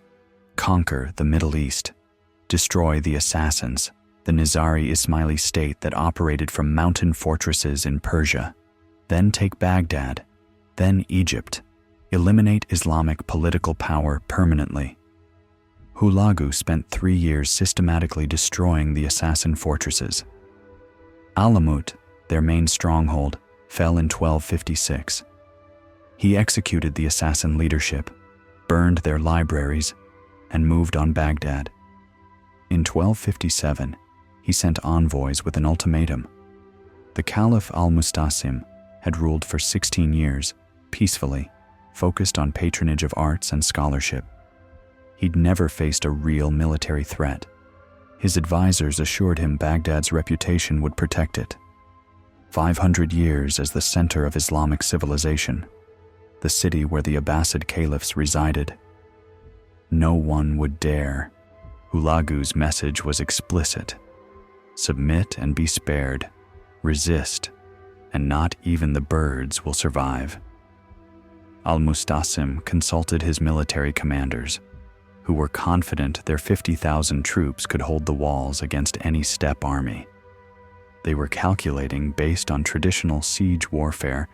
S1: conquer the Middle East, destroy the assassins, the Nizari Ismaili state that operated from mountain fortresses in Persia, then take Baghdad, then Egypt, eliminate Islamic political power permanently. Hulagu spent 3 years systematically destroying the assassin fortresses. Alamut, their main stronghold, fell in 1256. He executed the assassin leadership, burned their libraries, and moved on Baghdad. In 1257, he sent envoys with an ultimatum. The Caliph al-Mustasim had ruled for 16 years, peacefully, focused on patronage of arts and scholarship. He'd never faced a real military threat. His advisors assured him Baghdad's reputation would protect it. 500 years as the center of Islamic civilization, the city where the Abbasid caliphs resided. No one would dare. Hulagu's message was explicit: submit and be spared, resist, and not even the birds will survive. Al-Mustasim consulted his military commanders, who were confident their 50,000 troops could hold the walls against any steppe army. They were calculating based on traditional siege warfare,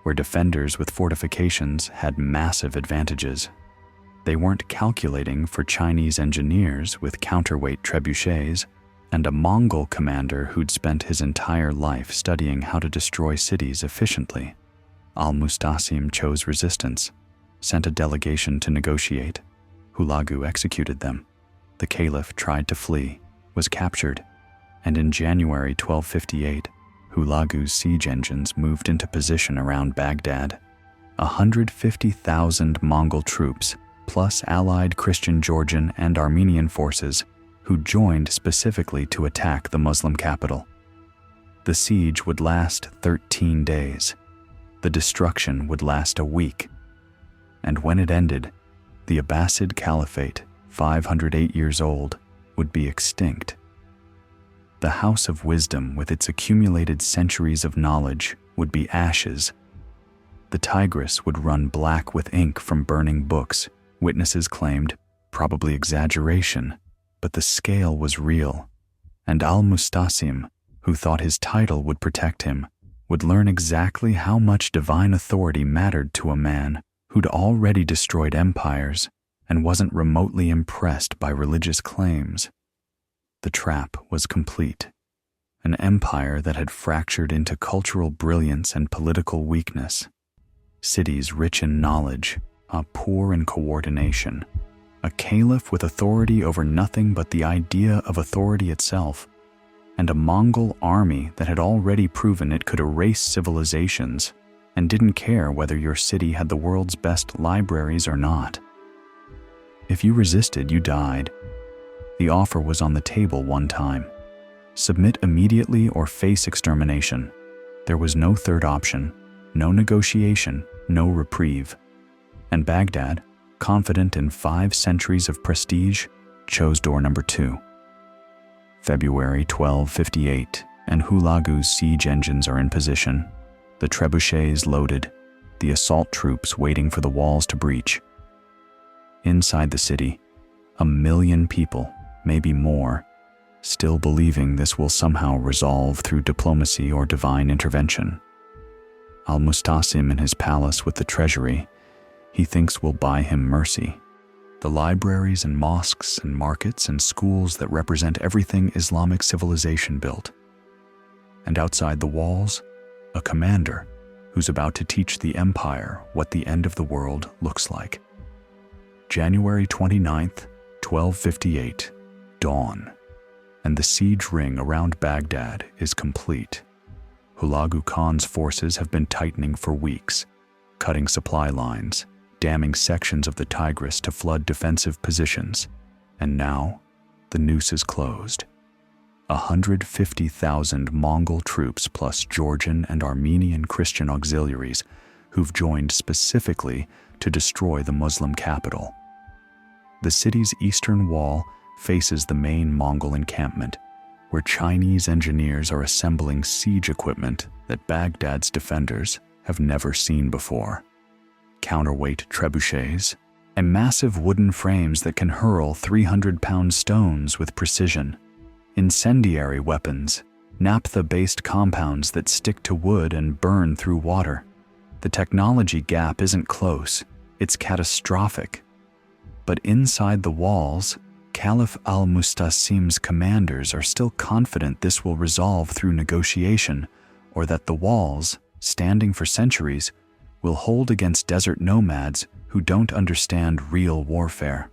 S1: where defenders with fortifications had massive advantages. They weren't calculating for Chinese engineers with counterweight trebuchets and a Mongol commander who'd spent his entire life studying how to destroy cities efficiently. Al-Mustasim chose resistance, sent a delegation to negotiate. Hulagu executed them. The caliph tried to flee, was captured, and in January 1258, Hulagu's siege engines moved into position around Baghdad. 150,000 Mongol troops, plus allied Christian Georgian and Armenian forces, who joined specifically to attack the Muslim capital. The siege would last 13 days. The destruction would last a week. And when it ended, the Abbasid Caliphate, 508 years old, would be extinct. The House of Wisdom, with its accumulated centuries of knowledge, would be ashes. The Tigris would run black with ink from burning books, witnesses claimed, probably exaggeration, but the scale was real. And al-Mustasim, who thought his title would protect him, would learn exactly how much divine authority mattered to a man who'd already destroyed empires and wasn't remotely impressed by religious claims. The trap was complete. An empire that had fractured into cultural brilliance and political weakness. Cities rich in knowledge, poor in coordination. A caliph with authority over nothing but the idea of authority itself. And a Mongol army that had already proven it could erase civilizations and didn't care whether your city had the world's best libraries or not. If you resisted, you died. The offer was on the table one time. Submit immediately or face extermination. There was no third option, no negotiation, no reprieve. And Baghdad, confident in 5 centuries of prestige, chose door number 2. February 1258, and Hulagu's siege engines are in position, the trebuchets loaded, the assault troops waiting for the walls to breach. Inside the city, 1 million people, maybe more, still believing this will somehow resolve through diplomacy or divine intervention. Al-Mustasim in his palace with the treasury, he thinks will buy him mercy. The libraries and mosques and markets and schools that represent everything Islamic civilization built. And outside the walls, a commander who's about to teach the empire what the end of the world looks like. January 29th, 1258, dawn, and the siege ring around Baghdad is complete. Hulagu Khan's forces have been tightening for weeks, cutting supply lines, damming sections of the Tigris to flood defensive positions, and now the noose is closed. 150,000 Mongol troops plus Georgian and Armenian Christian auxiliaries who've joined specifically to destroy the Muslim capital. The city's eastern wall faces the main Mongol encampment, where Chinese engineers are assembling siege equipment that Baghdad's defenders have never seen before. Counterweight trebuchets, and massive wooden frames that can hurl 300-pound stones with precision. Incendiary weapons, naphtha-based compounds that stick to wood and burn through water. The technology gap isn't close, it's catastrophic. But inside the walls, Caliph al-Mustasim's commanders are still confident this will resolve through negotiation, or that the walls, standing for centuries, will hold against desert nomads who don't understand real warfare.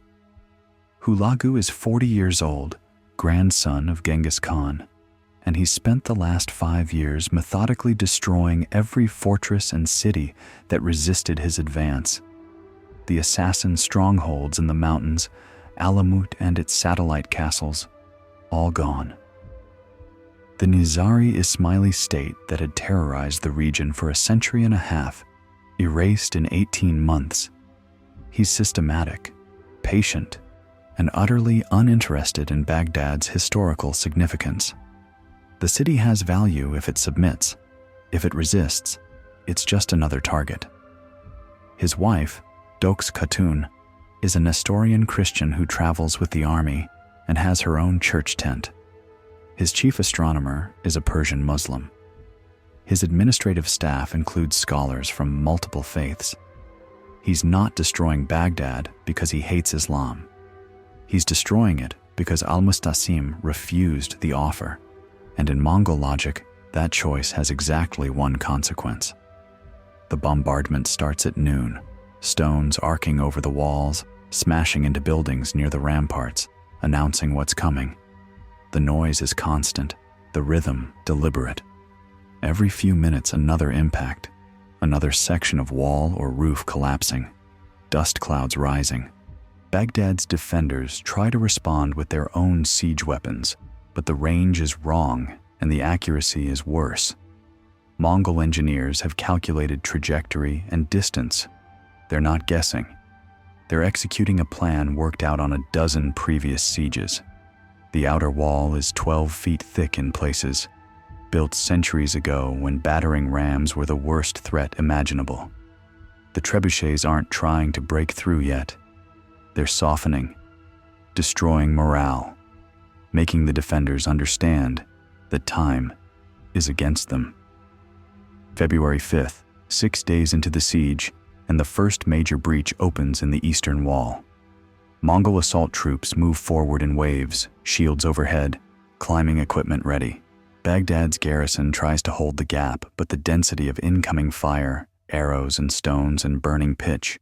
S1: Hulagu is 40 years old, grandson of Genghis Khan, and he's spent the last 5 years methodically destroying every fortress and city that resisted his advance. The assassin strongholds in the mountains, Alamut and its satellite castles, all gone. The Nizari Ismaili state that had terrorized the region for a century and a half, erased in 18 months. He's systematic, patient, and utterly uninterested in Baghdad's historical significance. The city has value if it submits. If it resists, it's just another target. His wife, Doks Khatun, is a Nestorian Christian who travels with the army and has her own church tent. His chief astronomer is a Persian Muslim. His administrative staff includes scholars from multiple faiths. He's not destroying Baghdad because he hates Islam. He's destroying it because al-Mustasim refused the offer, and in Mongol logic, that choice has exactly one consequence. The bombardment starts at noon, stones arcing over the walls, smashing into buildings near the ramparts, announcing what's coming. The noise is constant, the rhythm deliberate. Every few minutes another impact, another section of wall or roof collapsing, dust clouds rising. Baghdad's defenders try to respond with their own siege weapons, but the range is wrong and the accuracy is worse. Mongol engineers have calculated trajectory and distance. They're not guessing. They're executing a plan worked out on a dozen previous sieges. The outer wall is 12 feet thick in places, built centuries ago when battering rams were the worst threat imaginable. The trebuchets aren't trying to break through yet. They're softening, destroying morale, making the defenders understand that time is against them. February 5th, 6 days into the siege, and the first major breach opens in the eastern wall. Mongol assault troops move forward in waves, shields overhead, climbing equipment ready. Baghdad's garrison tries to hold the gap, but the density of incoming fire, arrows and stones and burning pitch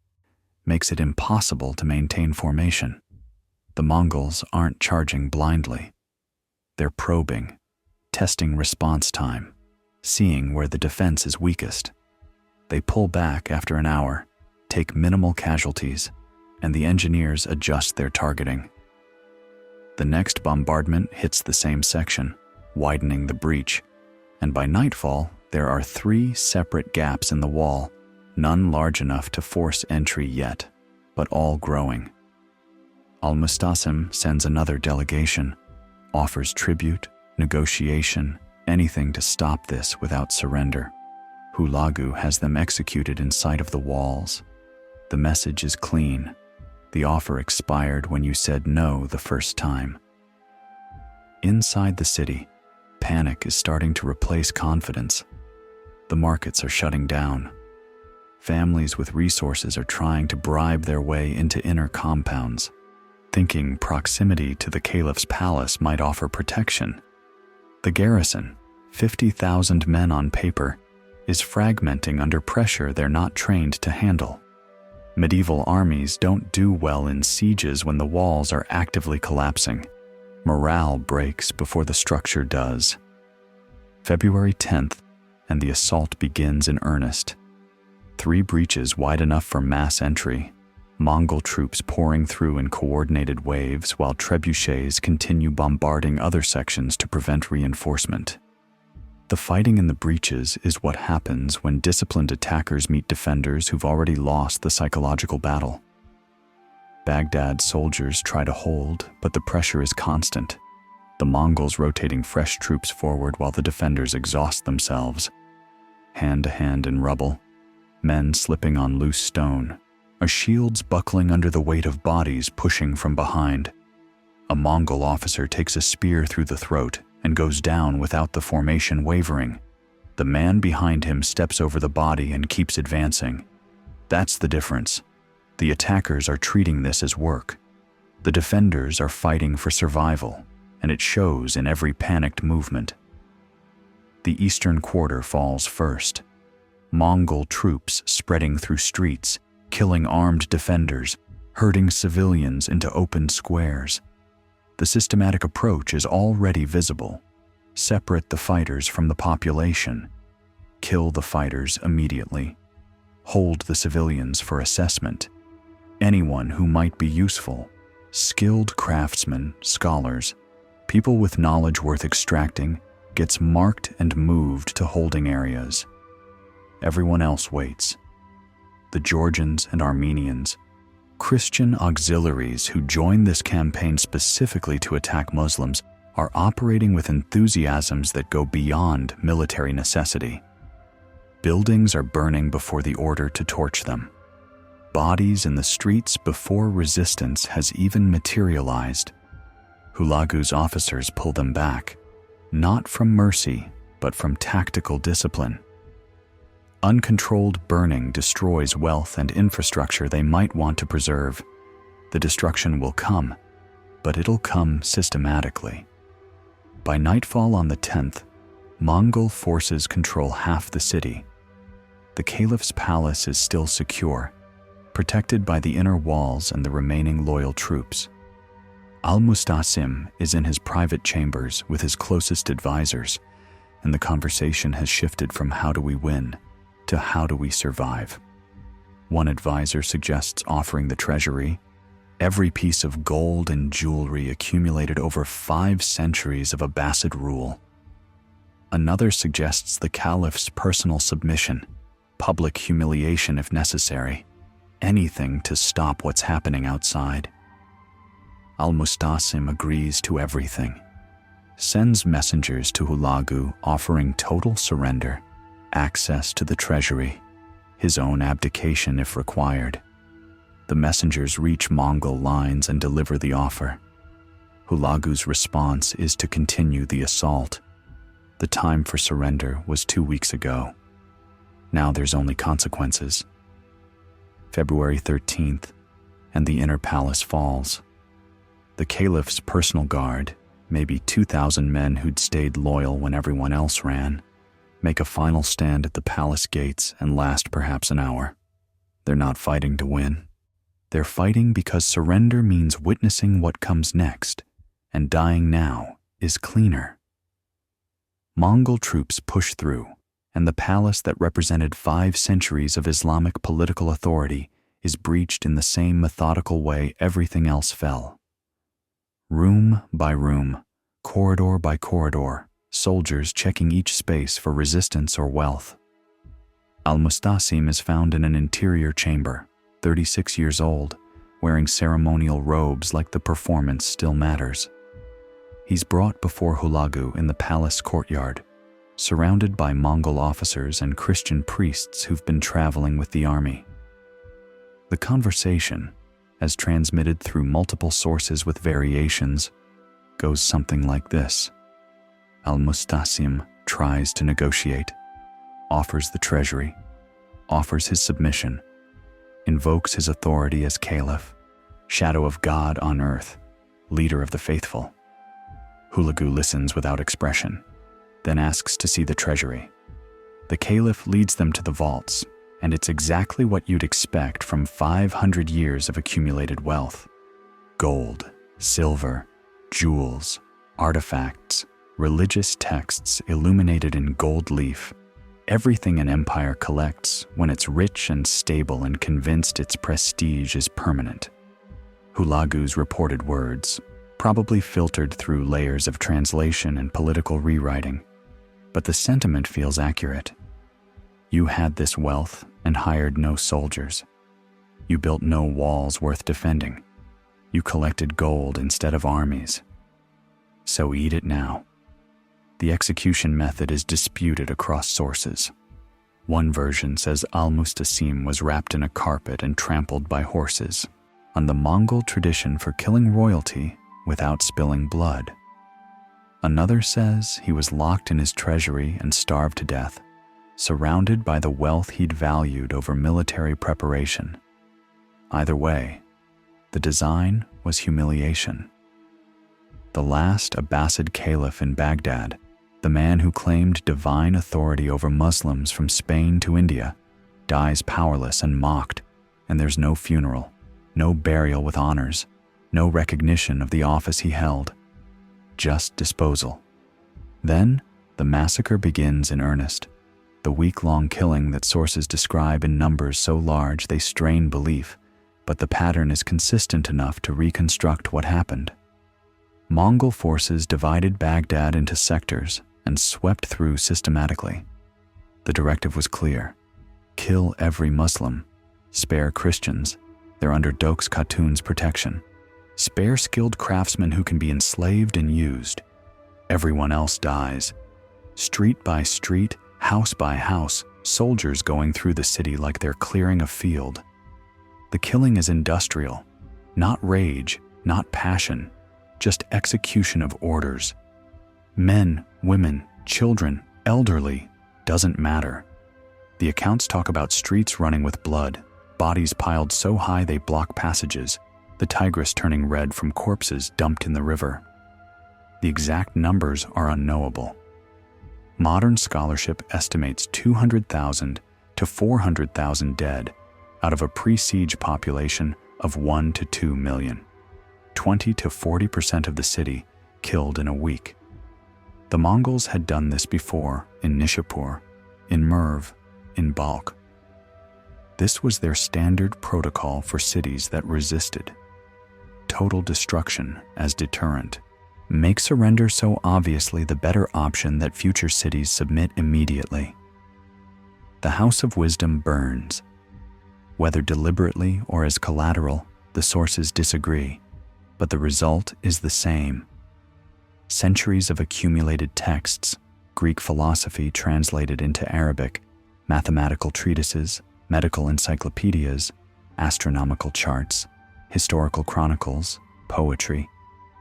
S1: makes it impossible to maintain formation. The Mongols aren't charging blindly. They're probing, testing response time, seeing where the defense is weakest. They pull back after an hour, take minimal casualties, and the engineers adjust their targeting. The next bombardment hits the same section, widening the breach, and by nightfall, there are 3 separate gaps in the wall, none large enough to force entry yet, but all growing. Al-Mustasim sends another delegation, offers tribute, negotiation, anything to stop this without surrender. Hulagu has them executed in sight of the walls. The message is clean. The offer expired when you said no the first time. Inside the city, panic is starting to replace confidence. The markets are shutting down. Families with resources are trying to bribe their way into inner compounds, thinking proximity to the caliph's palace might offer protection. The garrison, 50,000 men on paper, is fragmenting under pressure they're not trained to handle. Medieval armies don't do well in sieges when the walls are actively collapsing. Morale breaks before the structure does. February 10th, and the assault begins in earnest. 3 breaches wide enough for mass entry, Mongol troops pouring through in coordinated waves while trebuchets continue bombarding other sections to prevent reinforcement. The fighting in the breaches is what happens when disciplined attackers meet defenders who've already lost the psychological battle. Baghdad soldiers try to hold, but the pressure is constant. The Mongols rotating fresh troops forward while the defenders exhaust themselves. Hand to hand in rubble, men slipping on loose stone, our shields buckling under the weight of bodies pushing from behind. A Mongol officer takes a spear through the throat and goes down without the formation wavering. The man behind him steps over the body and keeps advancing. That's the difference. The attackers are treating this as work. The defenders are fighting for survival, and it shows in every panicked movement. The eastern quarter falls first. Mongol troops spreading through streets, killing armed defenders, herding civilians into open squares. The systematic approach is already visible. Separate the fighters from the population. Kill the fighters immediately. Hold the civilians for assessment. Anyone who might be useful, skilled craftsmen, scholars, people with knowledge worth extracting, gets marked and moved to holding areas. Everyone else waits. The Georgians and Armenians, Christian auxiliaries who joined this campaign specifically to attack Muslims, are operating with enthusiasms that go beyond military necessity. Buildings are burning before the order to torch them. Bodies in the streets before resistance has even materialized. Hulagu's officers pull them back, not from mercy, but from tactical discipline. Uncontrolled burning destroys wealth and infrastructure they might want to preserve. The destruction will come, but it'll come systematically. By nightfall on the 10th, Mongol forces control half the city. The caliph's palace is still secure, protected by the inner walls and the remaining loyal troops. Al-Mustasim is in his private chambers with his closest advisors, and the conversation has shifted from how do we win to how do we survive. One advisor suggests offering the treasury, every piece of gold and jewelry accumulated over 5 centuries of Abbasid rule. Another suggests the caliph's personal submission, public humiliation if necessary, anything to stop what's happening outside. Al-Mustasim agrees to everything, sends messengers to Hulagu offering total surrender, access to the treasury, his own abdication if required. The messengers reach Mongol lines and deliver the offer. Hulagu's response is to continue the assault. The time for surrender was 2 weeks ago. Now there's only consequences. February 13th, and the inner palace falls. The caliph's personal guard, maybe 2,000 men who'd stayed loyal when everyone else ran, make a final stand at the palace gates and last perhaps an hour. They're not fighting to win. They're fighting because surrender means witnessing what comes next, and dying now is cleaner. Mongol troops push through, and the palace that represented 5 centuries of Islamic political authority is breached in the same methodical way everything else fell. Room by room, corridor by corridor, soldiers checking each space for resistance or wealth. Al-Mustasim is found in an interior chamber, 36 years old, wearing ceremonial robes like the performance still matters. He's brought before Hulagu in the palace courtyard, surrounded by Mongol officers and Christian priests who've been traveling with the army. The conversation, as transmitted through multiple sources with variations, goes something like this. Al-Mustasim tries to negotiate, offers the treasury, offers his submission, invokes his authority as caliph, shadow of God on earth, leader of the faithful. Hulagu listens without expression, then asks to see the treasury. The caliph leads them to the vaults, and it's exactly what you'd expect from 500 years of accumulated wealth. Gold, silver, jewels, artifacts, religious texts illuminated in gold leaf, everything an empire collects when it's rich and stable and convinced its prestige is permanent. Hulagu's reported words, probably filtered through layers of translation and political rewriting, but the sentiment feels accurate. You had this wealth and hired no soldiers. You built no walls worth defending. You collected gold instead of armies. So eat it now. The execution method is disputed across sources. One version says al-Mustasim was wrapped in a carpet and trampled by horses, on the Mongol tradition for killing royalty without spilling blood. Another says he was locked in his treasury and starved to death, surrounded by the wealth he'd valued over military preparation. Either way, the design was humiliation. The last Abbasid caliph in Baghdad, the man who claimed divine authority over Muslims from Spain to India, dies powerless and mocked, and there's no funeral, no burial with honors, no recognition of the office he held, just disposal. Then, the massacre begins in earnest, the week-long killing that sources describe in numbers so large they strain belief, but the pattern is consistent enough to reconstruct what happened. Mongol forces divided Baghdad into sectors and swept through systematically. The directive was clear: kill every Muslim, spare Christians, they're under Dokes Khatun's protection, spare skilled craftsmen who can be enslaved and used. Everyone else dies. Street by street, house by house, soldiers going through the city like they're clearing a field. The killing is industrial, not rage, not passion, just execution of orders. Men, women, children, elderly, doesn't matter. The accounts talk about streets running with blood, bodies piled so high they block passages, the Tigris turning red from corpses dumped in the river. The exact numbers are unknowable. Modern scholarship estimates 200,000 to 400,000 dead out of a pre-siege population of 1 to 2 million. 20 to 40% of the city killed in a week. The Mongols had done this before in Nishapur, in Merv, in Balkh. This was their standard protocol for cities that resisted. Total destruction as deterrent. Make surrender so obviously the better option that future cities submit immediately. The House of Wisdom burns. Whether deliberately or as collateral, the sources disagree, but the result is the same. Centuries of accumulated texts, Greek philosophy translated into Arabic, mathematical treatises, medical encyclopedias, astronomical charts, historical chronicles, poetry,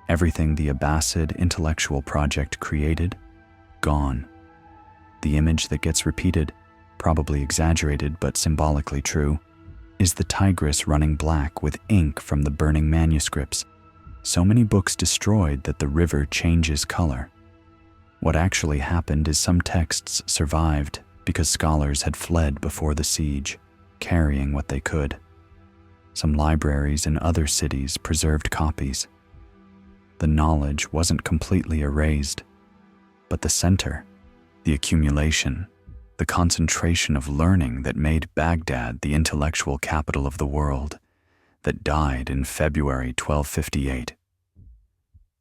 S1: everything the Abbasid intellectual project created, gone. The image that gets repeated, probably exaggerated but symbolically true, is the Tigris running black with ink from the burning manuscripts, so many books destroyed that the river changes color. What actually happened is some texts survived because scholars had fled before the siege, carrying what they could. Some libraries in other cities preserved copies. The knowledge wasn't completely erased, but the center, the accumulation, the concentration of learning that made Baghdad the intellectual capital of the world, that died in February 1258.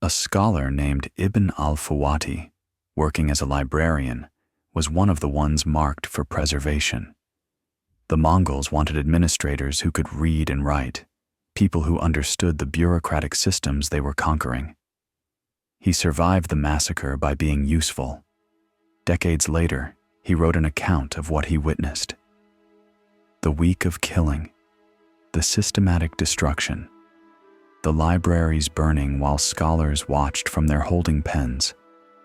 S1: A scholar named Ibn al-Fawati, working as a librarian, was one of the ones marked for preservation. The Mongols wanted administrators who could read and write, people who understood the bureaucratic systems they were conquering. He survived the massacre by being useful. Decades later, he wrote an account of what he witnessed. The week of killing, the systematic destruction, the libraries burning while scholars watched from their holding pens,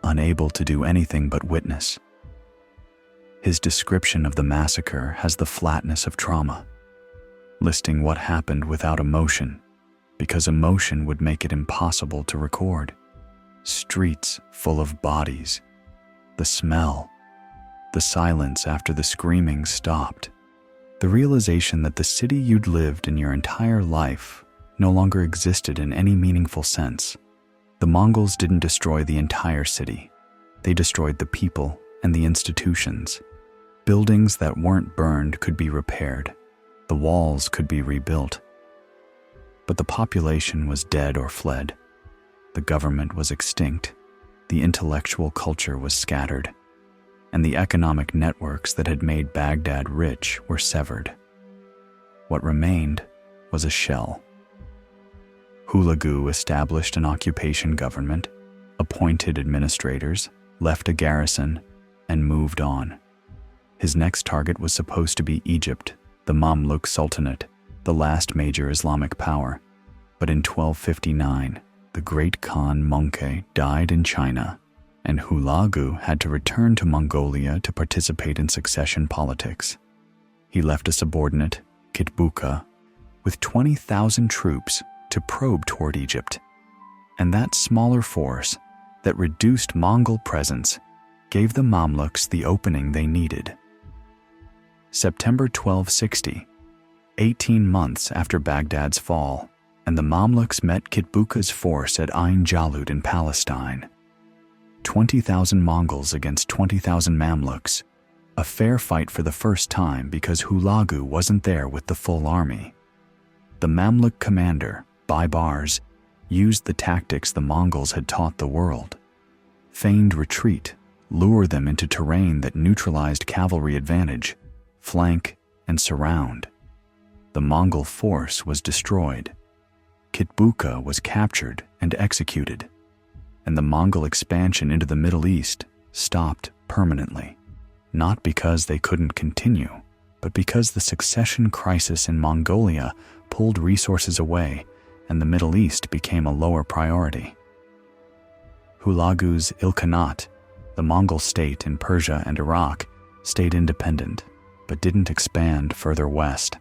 S1: unable to do anything but witness. His description of the massacre has the flatness of trauma, listing what happened without emotion, because emotion would make it impossible to record. Streets full of bodies, the smell, the silence after the screaming stopped, the realization that the city you'd lived in your entire life no longer existed in any meaningful sense. The Mongols didn't destroy the entire city. They destroyed the people and the institutions. Buildings that weren't burned could be repaired. The walls could be rebuilt. But the population was dead or fled. The government was extinct. The intellectual culture was scattered. And the economic networks that had made Baghdad rich were severed. What remained was a shell. Hulagu established an occupation government, appointed administrators, left a garrison, and moved on. His next target was supposed to be Egypt, the Mamluk Sultanate, the last major Islamic power. But in 1259, the great Khan Mongol died in China, and Hulagu had to return to Mongolia to participate in succession politics. He left a subordinate, Kitbuka, with 20,000 troops to probe toward Egypt. And that smaller force, that reduced Mongol presence, gave the Mamluks the opening they needed. September 1260, 18 months after Baghdad's fall, and the Mamluks met Kitbuka's force at Ain Jalut in Palestine. 20,000 Mongols against 20,000 Mamluks, a fair fight for the first time because Hulagu wasn't there with the full army. The Mamluk commander, Baybars, used the tactics the Mongols had taught the world. Feigned retreat, lure them into terrain that neutralized cavalry advantage, flank and surround. The Mongol force was destroyed. Kitbuka was captured and executed, and the Mongol expansion into the Middle East stopped permanently, not because they couldn't continue, but because the succession crisis in Mongolia pulled resources away and the Middle East became a lower priority. Hulagu's Ilkhanate, the Mongol state in Persia and Iraq, stayed independent, but didn't expand further west.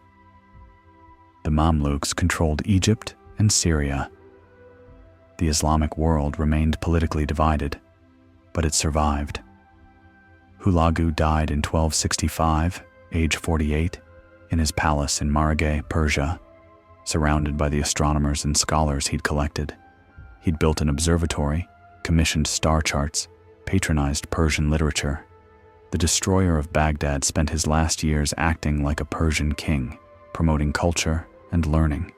S1: The Mamluks controlled Egypt and Syria. The Islamic world remained politically divided, but it survived. Hulagu died in 1265, age 48, in his palace in Marageh, Persia, surrounded by the astronomers and scholars he'd collected. He'd built an observatory, commissioned star charts, patronized Persian literature. The destroyer of Baghdad spent his last years acting like a Persian king, promoting culture and learning.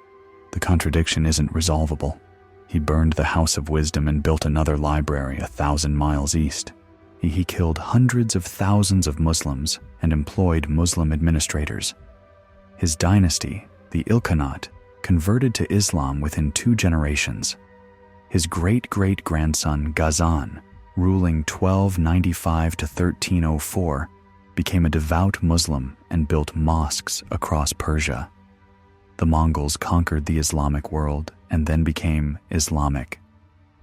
S1: The contradiction isn't resolvable. He burned the House of Wisdom and built another library 1,000 miles east. He killed hundreds of thousands of Muslims and employed Muslim administrators. His dynasty, the Ilkhanate, converted to Islam within 2 generations. His great-great-grandson Ghazan, ruling 1295 to 1304, became a devout Muslim and built mosques across Persia. The Mongols conquered the Islamic world and then became Islamic,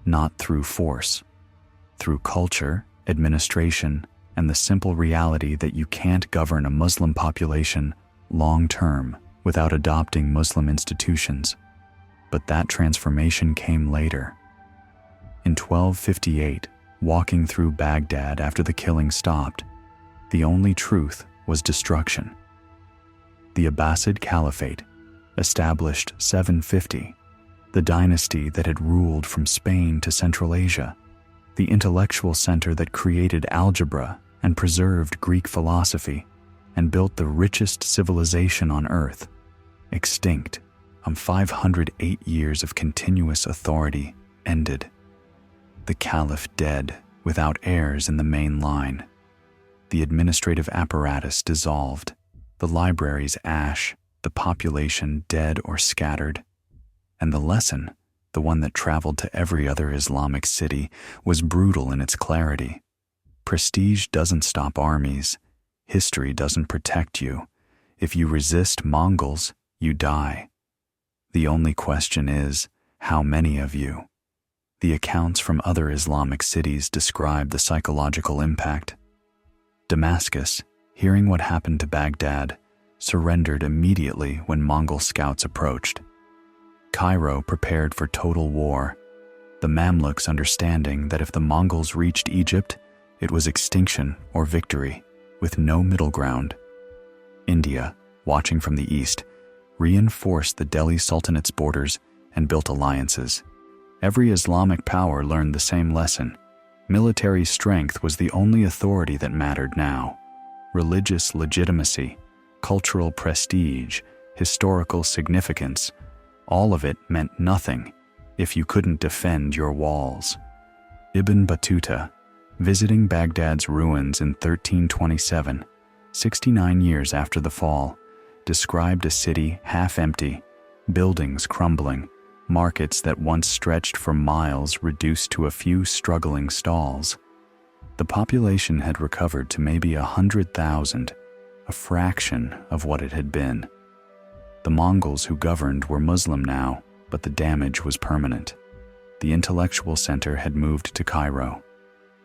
S1: not through force, through culture, administration, and the simple reality that you can't govern a Muslim population long-term without adopting Muslim institutions. But that transformation came later. In 1258, walking through Baghdad after the killing stopped, the only truth was destruction. The Abbasid Caliphate, established 750, the dynasty that had ruled from Spain to Central Asia, the intellectual center that created algebra and preserved Greek philosophy and built the richest civilization on earth, extinct on 508 years of continuous authority, ended. The caliph dead, without heirs in the main line. The administrative apparatus dissolved, the libraries ash, the population dead or scattered. And the lesson, the one that traveled to every other Islamic city, was brutal in its clarity. Prestige doesn't stop armies. History doesn't protect you. If you resist Mongols, you die. The only question is, how many of you? The accounts from other Islamic cities describe the psychological impact. Damascus, hearing what happened to Baghdad, surrendered immediately when Mongol scouts approached. Cairo prepared for total war, the Mamluks understanding that if the Mongols reached Egypt, it was extinction or victory, with no middle ground. India, watching from the east, reinforced the Delhi Sultanate's borders and built alliances. Every Islamic power learned the same lesson. Military strength was the only authority that mattered now. Religious legitimacy, cultural prestige, historical significance, all of it meant nothing if you couldn't defend your walls. Ibn Battuta, visiting Baghdad's ruins in 1327, 69 years after the fall, described a city half empty, buildings crumbling, markets that once stretched for miles reduced to a few struggling stalls. The population had recovered to maybe 100,000, a fraction of what it had been. The Mongols who governed were Muslim now, but the damage was permanent. The intellectual center had moved to Cairo.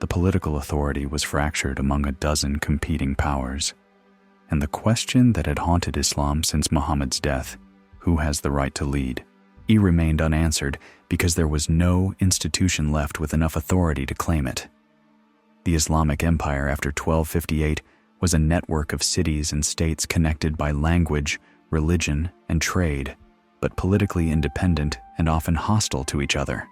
S1: The political authority was fractured among a dozen competing powers. And the question that had haunted Islam since Muhammad's death, who has the right to lead, remained unanswered because there was no institution left with enough authority to claim it. The Islamic Empire after 1258 was a network of cities and states connected by language, religion, and trade, but politically independent and often hostile to each other.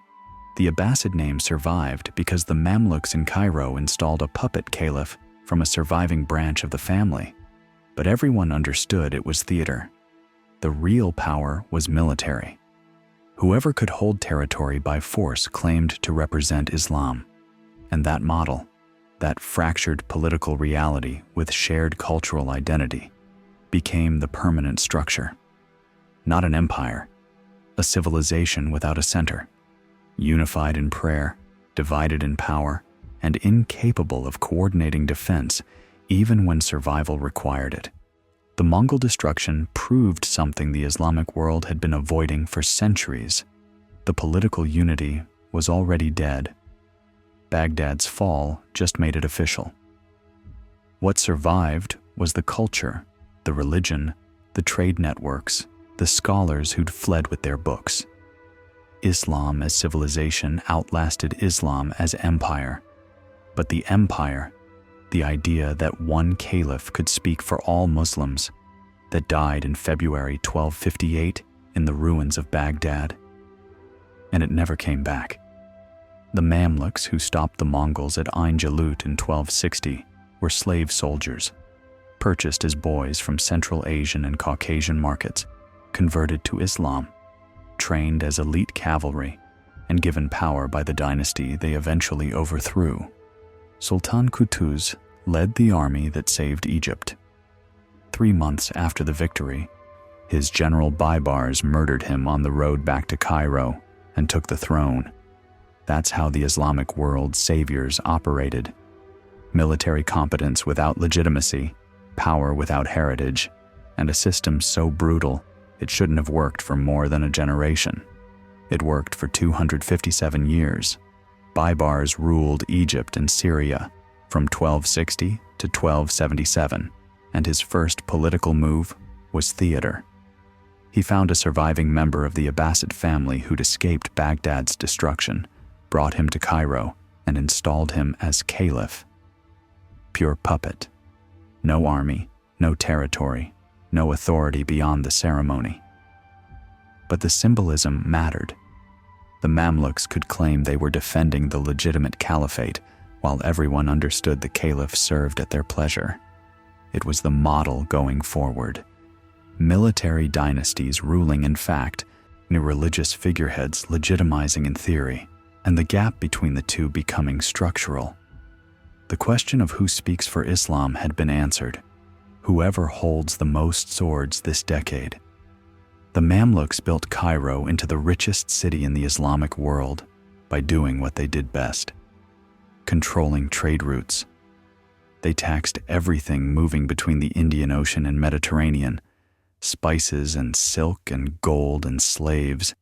S1: The Abbasid name survived because the Mamluks in Cairo installed a puppet caliph from a surviving branch of the family, but everyone understood it was theater. The real power was military. Whoever could hold territory by force claimed to represent Islam, and that model, that fractured political reality with shared cultural identity, became the permanent structure. Not an empire, a civilization without a center, unified in prayer, divided in power, and incapable of coordinating defense even when survival required it. The Mongol destruction proved something the Islamic world had been avoiding for centuries. The political unity was already dead. Baghdad's fall just made it official. What survived was the culture, the religion, the trade networks, the scholars who'd fled with their books. Islam as civilization outlasted Islam as empire. But the empire, the idea that one caliph could speak for all Muslims, that died in February 1258 in the ruins of Baghdad. And it never came back. The Mamluks who stopped the Mongols at Ain Jalut in 1260 were slave soldiers, purchased as boys from Central Asian and Caucasian markets, converted to Islam, trained as elite cavalry, and given power by the dynasty they eventually overthrew. Sultan Qutuz led the army that saved Egypt. 3 months after the victory, his general Baibars murdered him on the road back to Cairo and took the throne. That's how the Islamic world's saviors operated. Military competence without legitimacy, power without heritage, and a system so brutal it shouldn't have worked for more than a generation. It worked for 257 years. Baibars ruled Egypt and Syria from 1260 to 1277, and his first political move was theater. He found a surviving member of the Abbasid family who'd escaped Baghdad's destruction, brought him to Cairo, and installed him as caliph. Pure puppet. No army, no territory, no authority beyond the ceremony. But the symbolism mattered. The Mamluks could claim they were defending the legitimate caliphate, while everyone understood the caliph served at their pleasure. It was the model going forward. Military dynasties ruling in fact, new religious figureheads legitimizing in theory, and the gap between the two becoming structural. The question of who speaks for Islam had been answered. Whoever holds the most swords this decade. The Mamluks built Cairo into the richest city in the Islamic world by doing what they did best, controlling trade routes. They taxed everything moving between the Indian Ocean and Mediterranean, spices and silk and gold and slaves,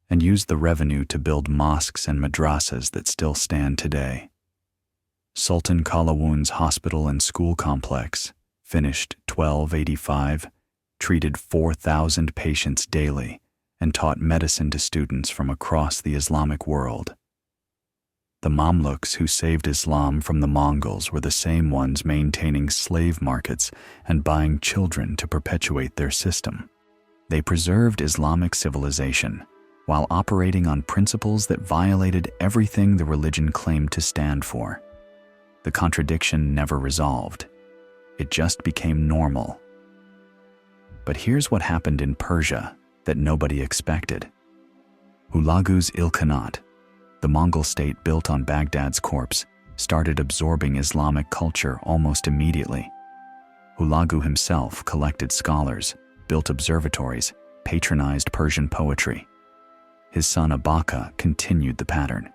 S1: and used the revenue to build mosques and madrasas that still stand today. Sultan Qalawun's hospital and school complex, finished 1285, treated 4,000 patients daily and taught medicine to students from across the Islamic world. The Mamluks who saved Islam from the Mongols were the same ones maintaining slave markets and buying children to perpetuate their system. They preserved Islamic civilization while operating on principles that violated everything the religion claimed to stand for. The contradiction never resolved. It just became normal. But here's what happened in Persia that nobody expected. Hulagu's Ilkhanate, the Mongol state built on Baghdad's corpse, started absorbing Islamic culture almost immediately. Hulagu himself collected scholars, built observatories, patronized Persian poetry. His son Abaka continued the pattern.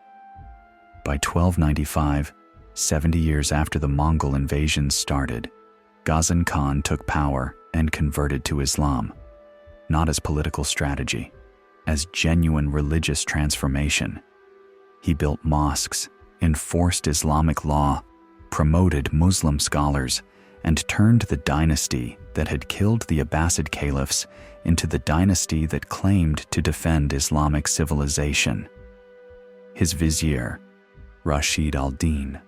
S1: By 1295, 70 years after the Mongol invasion started, Ghazan Khan took power and converted to Islam, not as political strategy, as genuine religious transformation. He built mosques, enforced Islamic law, promoted Muslim scholars, and turned the dynasty that had killed the Abbasid caliphs into the dynasty that claimed to defend Islamic civilization. His vizier, Rashid al-Din,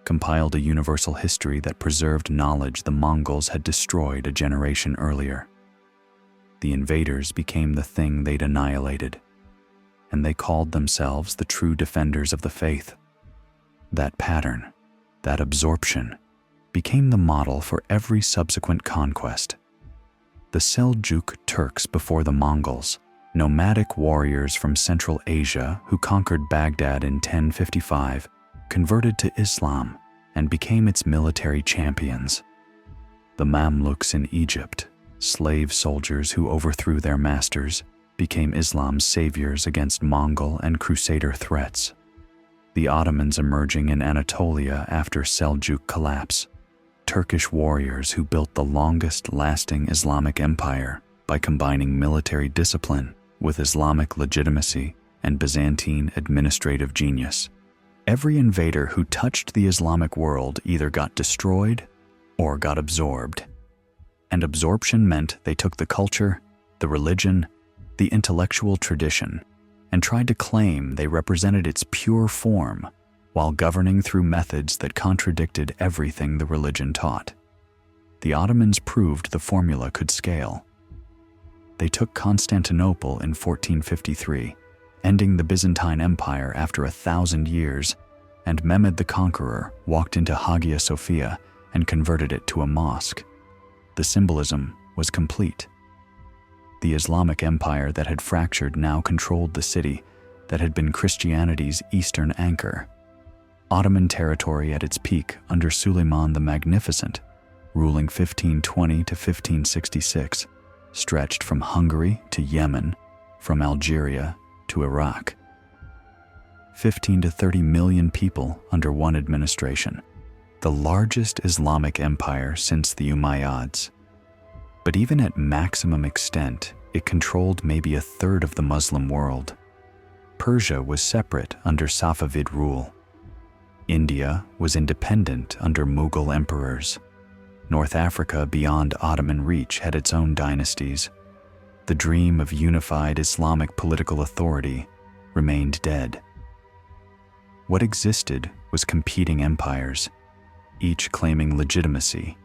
S1: compiled a universal history that preserved knowledge the Mongols had destroyed a generation earlier. The invaders became the thing they'd annihilated, and they called themselves the true defenders of the faith. That pattern, that absorption, became the model for every subsequent conquest. The Seljuk Turks before the Mongols, nomadic warriors from Central Asia who conquered Baghdad in 1055, converted to Islam and became its military champions. The Mamluks in Egypt, slave soldiers who overthrew their masters, became Islam's saviors against Mongol and Crusader threats. The Ottomans emerging in Anatolia after Seljuk collapse, Turkish warriors who built the longest-lasting Islamic empire by combining military discipline with Islamic legitimacy and Byzantine administrative genius. Every invader who touched the Islamic world either got destroyed or got absorbed. And absorption meant they took the culture, the religion, the intellectual tradition, and tried to claim they represented its pure form while governing through methods that contradicted everything the religion taught. The Ottomans proved the formula could scale. They took Constantinople in 1453, ending the Byzantine Empire after 1,000 years, and Mehmed the Conqueror walked into Hagia Sophia and converted it to a mosque. The symbolism was complete. The Islamic empire that had fractured now controlled the city that had been Christianity's eastern anchor. Ottoman territory at its peak under Suleiman the Magnificent, ruling 1520 to 1566, stretched from Hungary to Yemen, from Algeria to Iraq. 15 to 30 million people under one administration, the largest Islamic empire since the Umayyads. But even at maximum extent, it controlled maybe a third of the Muslim world. Persia was separate under Safavid rule. India was independent under Mughal emperors. North Africa beyond Ottoman reach had its own dynasties. The dream of unified Islamic political authority remained dead. What existed was competing empires, each claiming legitimacy,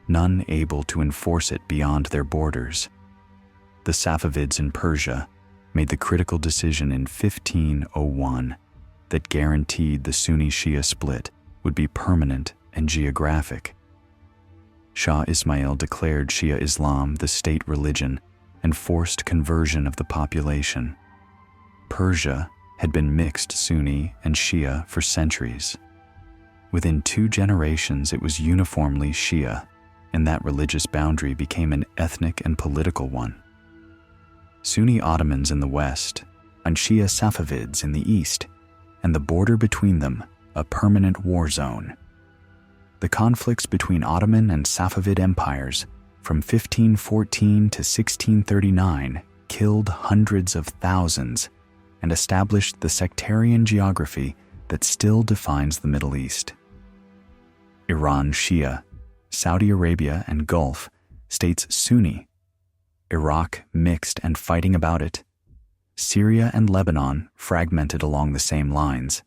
S1: none able to enforce it beyond their borders. The Safavids in Persia made the critical decision in 1501 that guaranteed the Sunni-Shia split would be permanent and geographic. Shah Ismail declared Shia Islam the state religion and forced conversion of the population. Persia had been mixed Sunni and Shia for centuries. Within 2 generations, it was uniformly Shia, and that religious boundary became an ethnic and political one. Sunni Ottomans in the west, and Shia Safavids in the east, and the border between them a permanent war zone. The conflicts between Ottoman and Safavid empires from 1514 to 1639 killed hundreds of thousands and established the sectarian geography that still defines the Middle East. Iran Shia, Saudi Arabia and Gulf states Sunni, Iraq mixed and fighting about it, Syria and Lebanon fragmented along the same lines.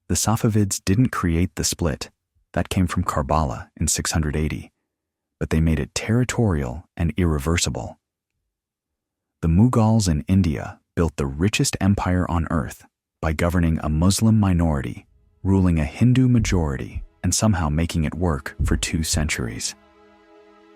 S1: The Safavids didn't create the split, that came from Karbala in 680, but they made it territorial and irreversible. The Mughals in India built the richest empire on earth by governing a Muslim minority, ruling a Hindu majority, and somehow making it work for 2 centuries.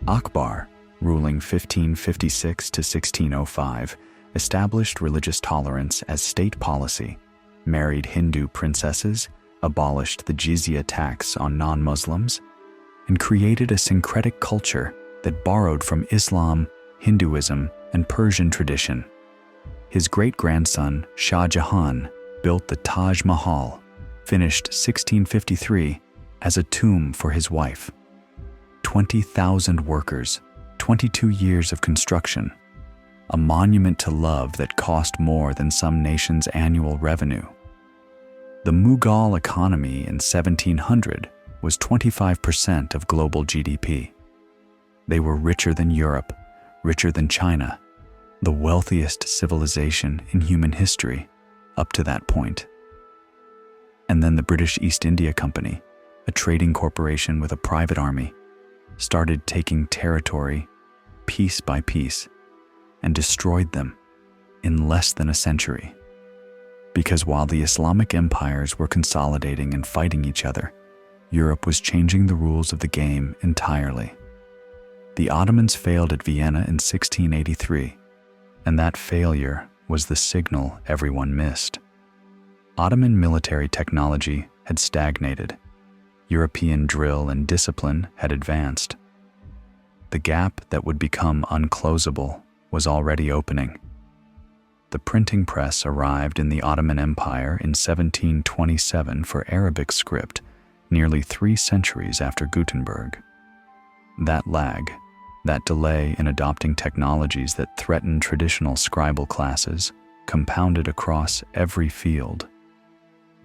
S1: Akbar, ruling 1556 to 1605, established religious tolerance as state policy, married Hindu princesses, abolished the jizya tax on non-Muslims, and created a syncretic culture that borrowed from Islam, Hinduism, and Persian tradition. His great-grandson, Shah Jahan, built the Taj Mahal, finished 1653 as a tomb for his wife. 20,000 workers, 22 years of construction, a monument to love that cost more than some nations' annual revenue. The Mughal economy in 1700 was 25% of global GDP. They were richer than Europe, richer than China, the wealthiest civilization in human history up to that point. And then the British East India Company, a trading corporation with a private army, started taking territory piece by piece and destroyed them in less than a century. Because while the Islamic empires were consolidating and fighting each other, Europe was changing the rules of the game entirely. The Ottomans failed at Vienna in 1683, and that failure was the signal everyone missed. Ottoman military technology had stagnated. European drill and discipline had advanced. The gap that would become unclosable was already opening. The printing press arrived in the Ottoman Empire in 1727 for Arabic script, nearly 3 centuries after Gutenberg. That lag, that delay in adopting technologies that threatened traditional scribal classes, compounded across every field.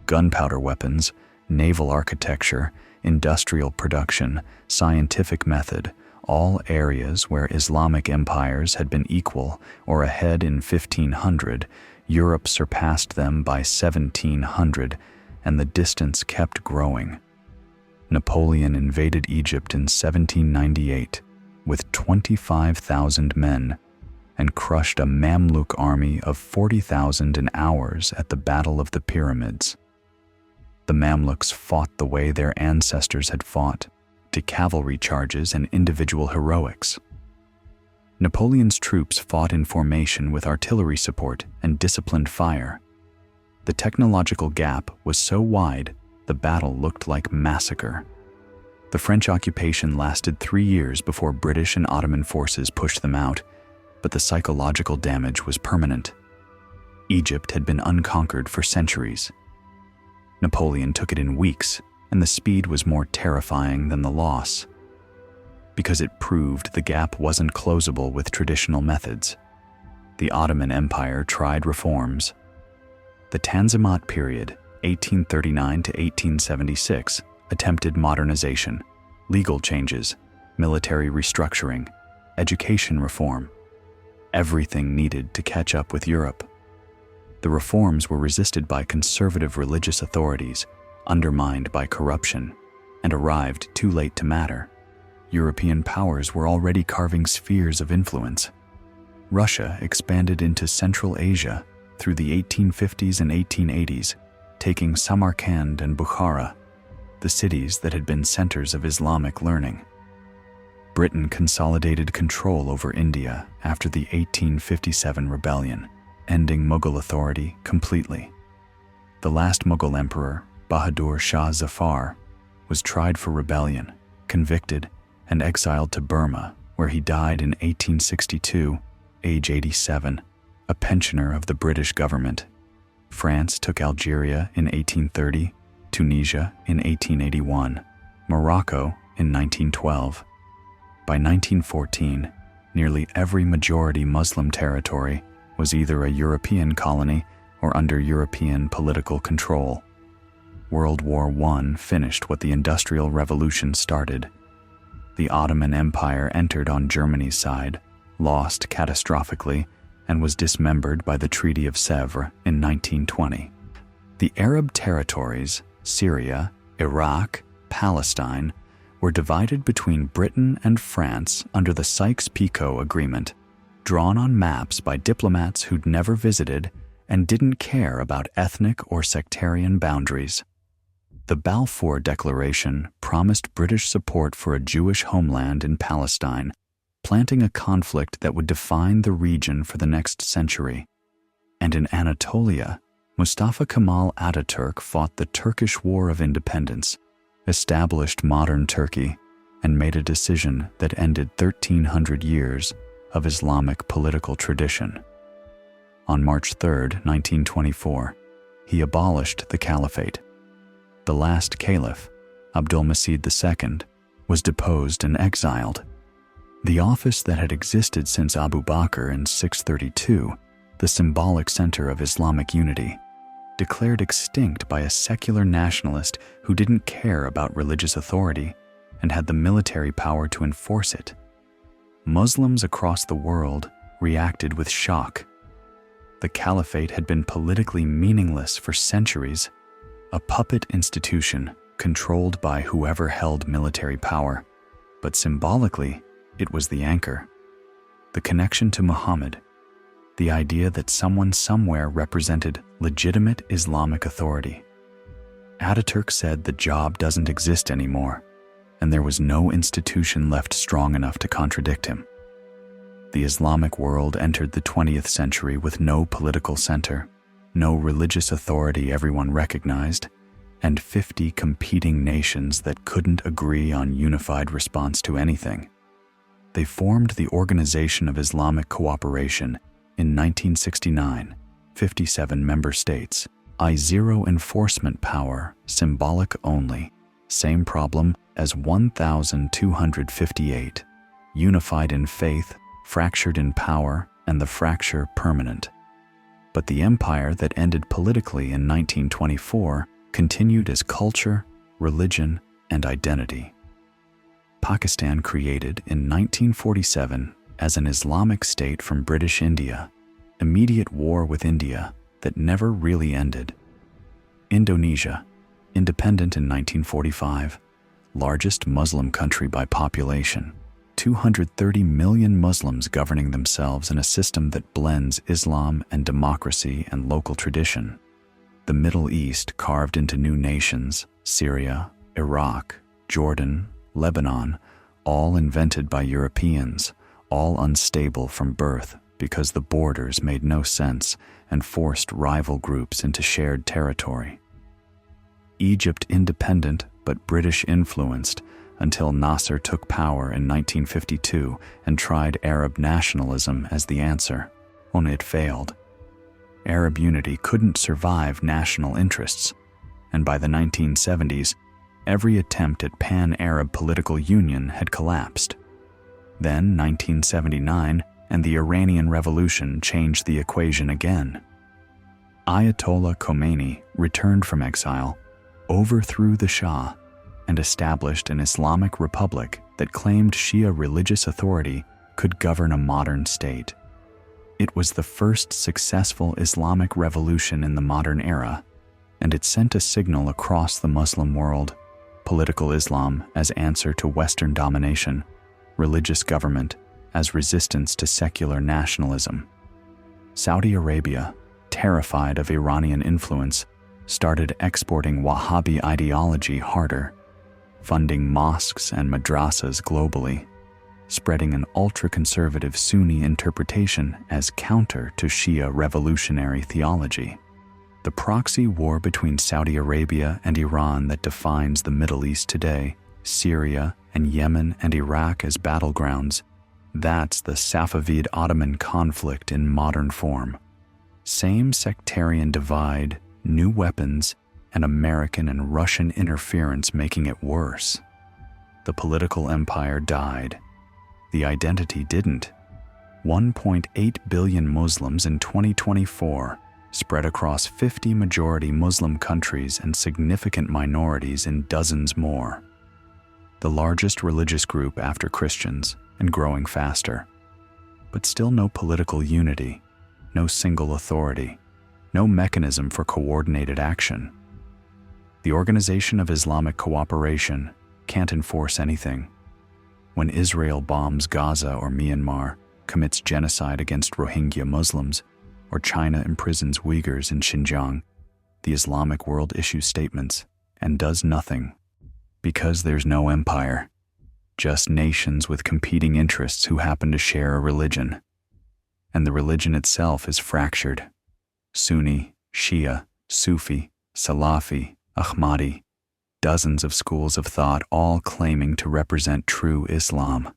S1: Gunpowder weapons, naval architecture, industrial production, scientific method, all areas where Islamic empires had been equal or ahead in 1500, Europe surpassed them by 1700, and the distance kept growing. Napoleon invaded Egypt in 1798 with 25,000 men and crushed a Mamluk army of 40,000 in hours at the Battle of the Pyramids. The Mamluks fought the way their ancestors had fought, to cavalry charges and individual heroics. Napoleon's troops fought in formation with artillery support and disciplined fire. The technological gap was so wide, the battle looked like massacre. The French occupation lasted 3 years before British and Ottoman forces pushed them out, but the psychological damage was permanent. Egypt had been unconquered for centuries. Napoleon took it in weeks, and the speed was more terrifying than the loss, because it proved the gap wasn't closable with traditional methods. The Ottoman Empire tried reforms. The Tanzimat period, 1839 to 1876, attempted modernization, legal changes, military restructuring, education reform, everything needed to catch up with Europe. The reforms were resisted by conservative religious authorities, undermined by corruption, and arrived too late to matter. European powers were already carving spheres of influence. Russia expanded into Central Asia through the 1850s and 1880s, taking Samarkand and Bukhara, the cities that had been centers of Islamic learning. Britain consolidated control over India after the 1857 rebellion, ending Mughal authority completely. The last Mughal emperor, Bahadur Shah Zafar, was tried for rebellion, convicted, and exiled to Burma, where he died in 1862, age 87, a pensioner of the British government. France took Algeria in 1830, Tunisia in 1881, Morocco in 1912. By 1914, nearly every majority Muslim territory was either a European colony or under European political control. World War I finished what the Industrial Revolution started. The Ottoman Empire entered on Germany's side, lost catastrophically, and was dismembered by the Treaty of Sèvres in 1920. The Arab territories, Syria, Iraq, Palestine, were divided between Britain and France under the Sykes-Picot Agreement, drawn on maps by diplomats who'd never visited and didn't care about ethnic or sectarian boundaries. The Balfour Declaration promised British support for a Jewish homeland in Palestine, planting a conflict that would define the region for the next century. And in Anatolia, Mustafa Kemal Ataturk fought the Turkish War of Independence, established modern Turkey, and made a decision that ended 1,300 years of Islamic political tradition. On March 3, 1924, he abolished the caliphate. The last caliph, Abdulmasid II, was deposed and exiled. The office that had existed since Abu Bakr in 632, the symbolic center of Islamic unity, declared extinct by a secular nationalist who didn't care about religious authority and had the military power to enforce it. Muslims across the world reacted with shock. The caliphate had been politically meaningless for centuries, a puppet institution controlled by whoever held military power, but symbolically, it was the anchor. The connection to Muhammad, the idea that someone somewhere represented legitimate Islamic authority. Ataturk said the job doesn't exist anymore, and there was no institution left strong enough to contradict him. The Islamic world entered the 20th century with no political center, no religious authority everyone recognized, and 50 competing nations that couldn't agree on unified response to anything. They formed the Organization of Islamic Cooperation in 1969, 57 member states, I-0 enforcement power, symbolic only, same problem as 1,258, unified in faith, fractured in power, and the fracture permanent. But the empire that ended politically in 1924 continued as culture, religion, and identity. Pakistan created in 1947 as an Islamic state from British India, immediate war with India that never really ended. Indonesia, independent in 1945, largest Muslim country by population, 230 million Muslims governing themselves in a system that blends Islam and democracy and local tradition. The Middle East carved into new nations, Syria, Iraq, Jordan, Lebanon, all invented by Europeans, all unstable from birth because the borders made no sense and forced rival groups into shared territory. Egypt independent but British influenced until Nasser took power in 1952 and tried Arab nationalism as the answer, only it failed. Arab unity couldn't survive national interests, and by the 1970s, every attempt at pan-Arab political union had collapsed. Then 1979 and the Iranian Revolution changed the equation again. Ayatollah Khomeini returned from exile, overthrew the Shah, and established an Islamic republic that claimed Shia religious authority could govern a modern state. It was the first successful Islamic revolution in the modern era, and it sent a signal across the Muslim world: political Islam as answer to Western domination, religious government as resistance to secular nationalism. Saudi Arabia, terrified of Iranian influence, started exporting Wahhabi ideology harder, funding mosques and madrasas globally, spreading an ultra-conservative Sunni interpretation as counter to Shia revolutionary theology. The proxy war between Saudi Arabia and Iran that defines the Middle East today, Syria and Yemen and Iraq as battlegrounds, that's the Safavid Ottoman conflict in modern form. Same sectarian divide, new weapons, and American and Russian interference making it worse. The political empire died. The identity didn't. 1.8 billion Muslims in 2024, spread across 50 majority Muslim countries and significant minorities in dozens more. The largest religious group after Christians and growing faster. But still no political unity, no single authority, no mechanism for coordinated action. The Organization of Islamic Cooperation can't enforce anything. When Israel bombs Gaza or Myanmar, commits genocide against Rohingya Muslims, or China imprisons Uyghurs in Xinjiang, the Islamic world issues statements and does nothing. Because there's no empire, just nations with competing interests who happen to share a religion. And the religion itself is fractured. Sunni, Shia, Sufi, Salafi, Ahmadi, dozens of schools of thought all claiming to represent true Islam,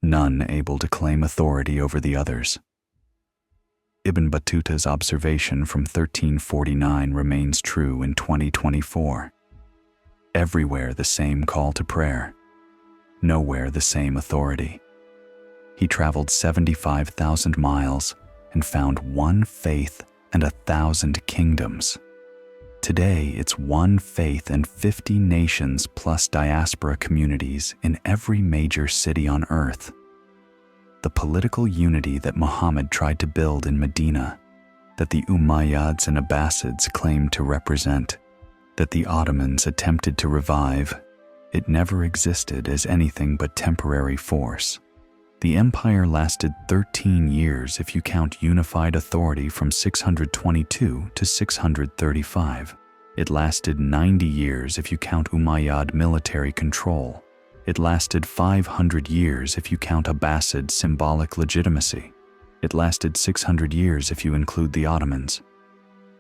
S1: none able to claim authority over the others. Ibn Battuta's observation from 1349 remains true in 2024. Everywhere the same call to prayer. Nowhere the same authority. He traveled 75,000 miles and found one faith and 1,000 kingdoms. Today, it's one faith and 50 nations plus diaspora communities in every major city on earth. The political unity that Muhammad tried to build in Medina, that the Umayyads and Abbasids claimed to represent, that the Ottomans attempted to revive, it never existed as anything but temporary force. The empire lasted 13 years if you count unified authority from 622 to 635. It lasted 90 years if you count Umayyad military control. It lasted 500 years if you count Abbasid symbolic legitimacy. It lasted 600 years if you include the Ottomans.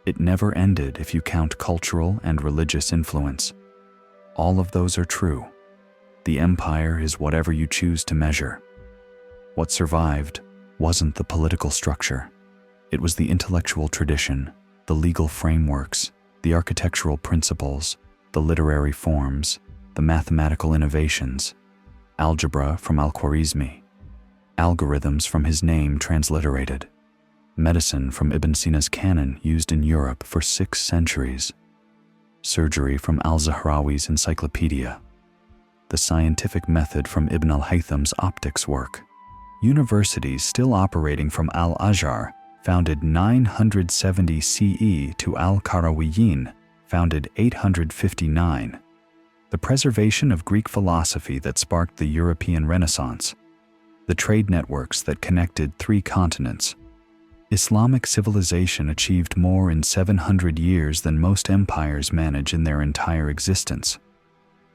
S1: It never ended if you count cultural and religious influence. All of those are true. The empire is whatever you choose to measure. What survived wasn't the political structure. It was the intellectual tradition, the legal frameworks, the architectural principles, the literary forms, the mathematical innovations, algebra from al-Khwarizmi, algorithms from his name transliterated, medicine from Ibn Sina's canon used in Europe for 6 centuries, surgery from al-Zahrawi's encyclopedia, the scientific method from Ibn al-Haytham's optics work, universities still operating from Al-Azhar, founded 970 CE, to Al-Qarawiyyin, founded 859. The preservation of Greek philosophy that sparked the European Renaissance. The trade networks that connected 3 continents. Islamic civilization achieved more in 700 years than most empires manage in their entire existence.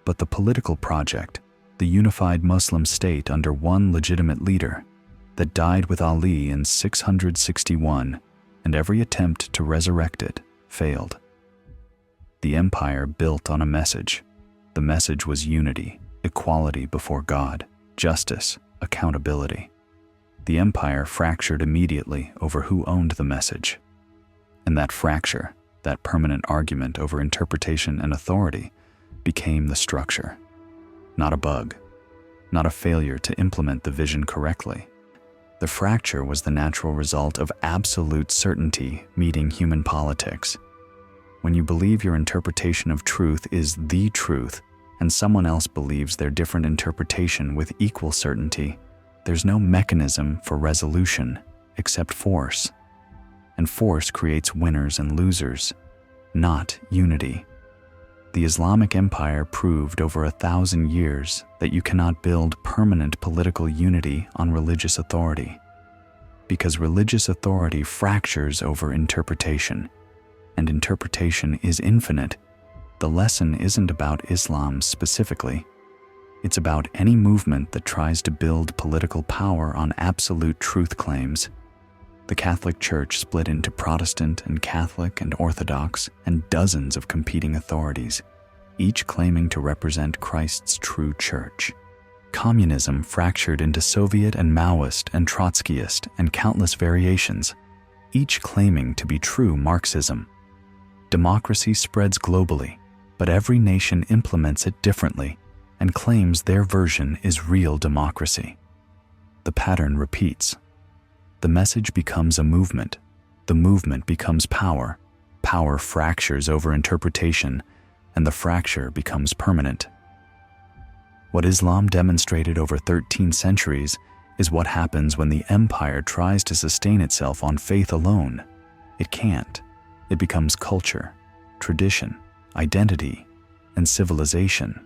S1: But the political project, the unified Muslim state under one legitimate leader, that died with Ali in 661, and every attempt to resurrect it failed. The empire built on a message. The message was unity, equality before God, justice, accountability. The empire fractured immediately over who owned the message. And that fracture, that permanent argument over interpretation and authority, became the structure. Not a bug, not a failure to implement the vision correctly. The fracture was the natural result of absolute certainty meeting human politics. When you believe your interpretation of truth is the truth, and someone else believes their different interpretation with equal certainty, there's no mechanism for resolution except force. And force creates winners and losers, not unity. The Islamic Empire proved over 1,000 years that you cannot build permanent political unity on religious authority, because religious authority fractures over interpretation, and interpretation is infinite. The lesson isn't about Islam specifically. It's about any movement that tries to build political power on absolute truth claims. The Catholic Church split into Protestant and Catholic and Orthodox and dozens of competing authorities, each claiming to represent Christ's true church. Communism fractured into Soviet and Maoist and Trotskyist and countless variations, each claiming to be true Marxism. Democracy spreads globally, but every nation implements it differently and claims their version is real democracy. The pattern repeats. The message becomes a movement. The movement becomes power. Power fractures over interpretation, and the fracture becomes permanent. What Islam demonstrated over 13 centuries is what happens when the empire tries to sustain itself on faith alone. It can't. It becomes culture, tradition, identity, and civilization.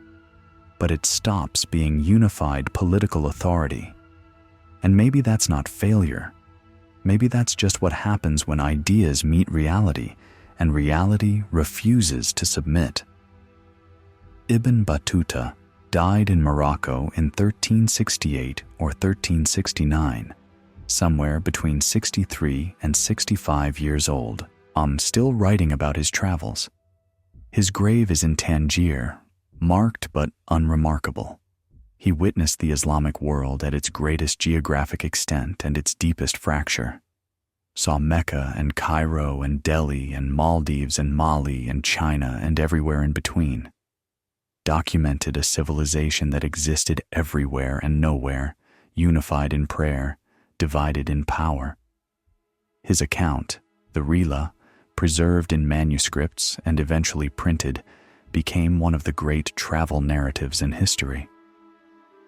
S1: But it stops being unified political authority. And maybe that's not failure. Maybe that's just what happens when ideas meet reality, and reality refuses to submit. Ibn Battuta died in Morocco in 1368 or 1369, somewhere between 63 and 65 years old, still writing about his travels. His grave is in Tangier, marked but unremarkable. He witnessed the Islamic world at its greatest geographic extent and its deepest fracture. Saw Mecca and Cairo and Delhi and Maldives and Mali and China and everywhere in between. documented a civilization that existed everywhere and nowhere, unified in prayer, divided in power. His account, the Rila, preserved in manuscripts and eventually printed, became one of the great travel narratives in history.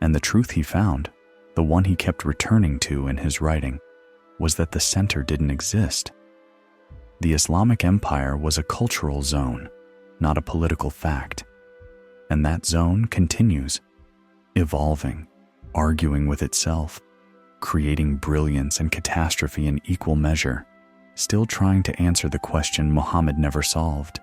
S1: And the truth he found, the one he kept returning to in his writing, was that the center didn't exist. The Islamic Empire was a cultural zone, not a political fact. And that zone continues, evolving, arguing with itself, creating brilliance and catastrophe in equal measure, still trying to answer the question Muhammad never solved.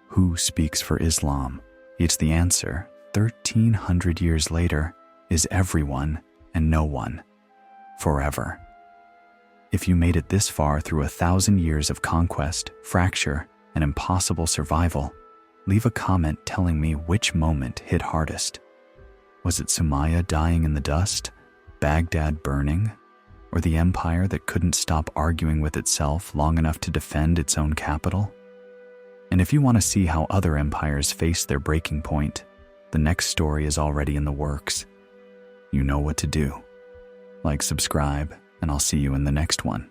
S1: Who speaks for Islam? It's the answer, 1,300 years later, is everyone and no one, forever. If you made it this far through 1,000 years of conquest, fracture, and impossible survival, leave a comment telling me which moment hit hardest. Was it Sumaya dying in the dust, Baghdad burning, or the empire that couldn't stop arguing with itself long enough to defend its own capital? And if you want to see how other empires face their breaking point, the next story is already in the works. You know what to do. Like, subscribe, and I'll see you in the next one.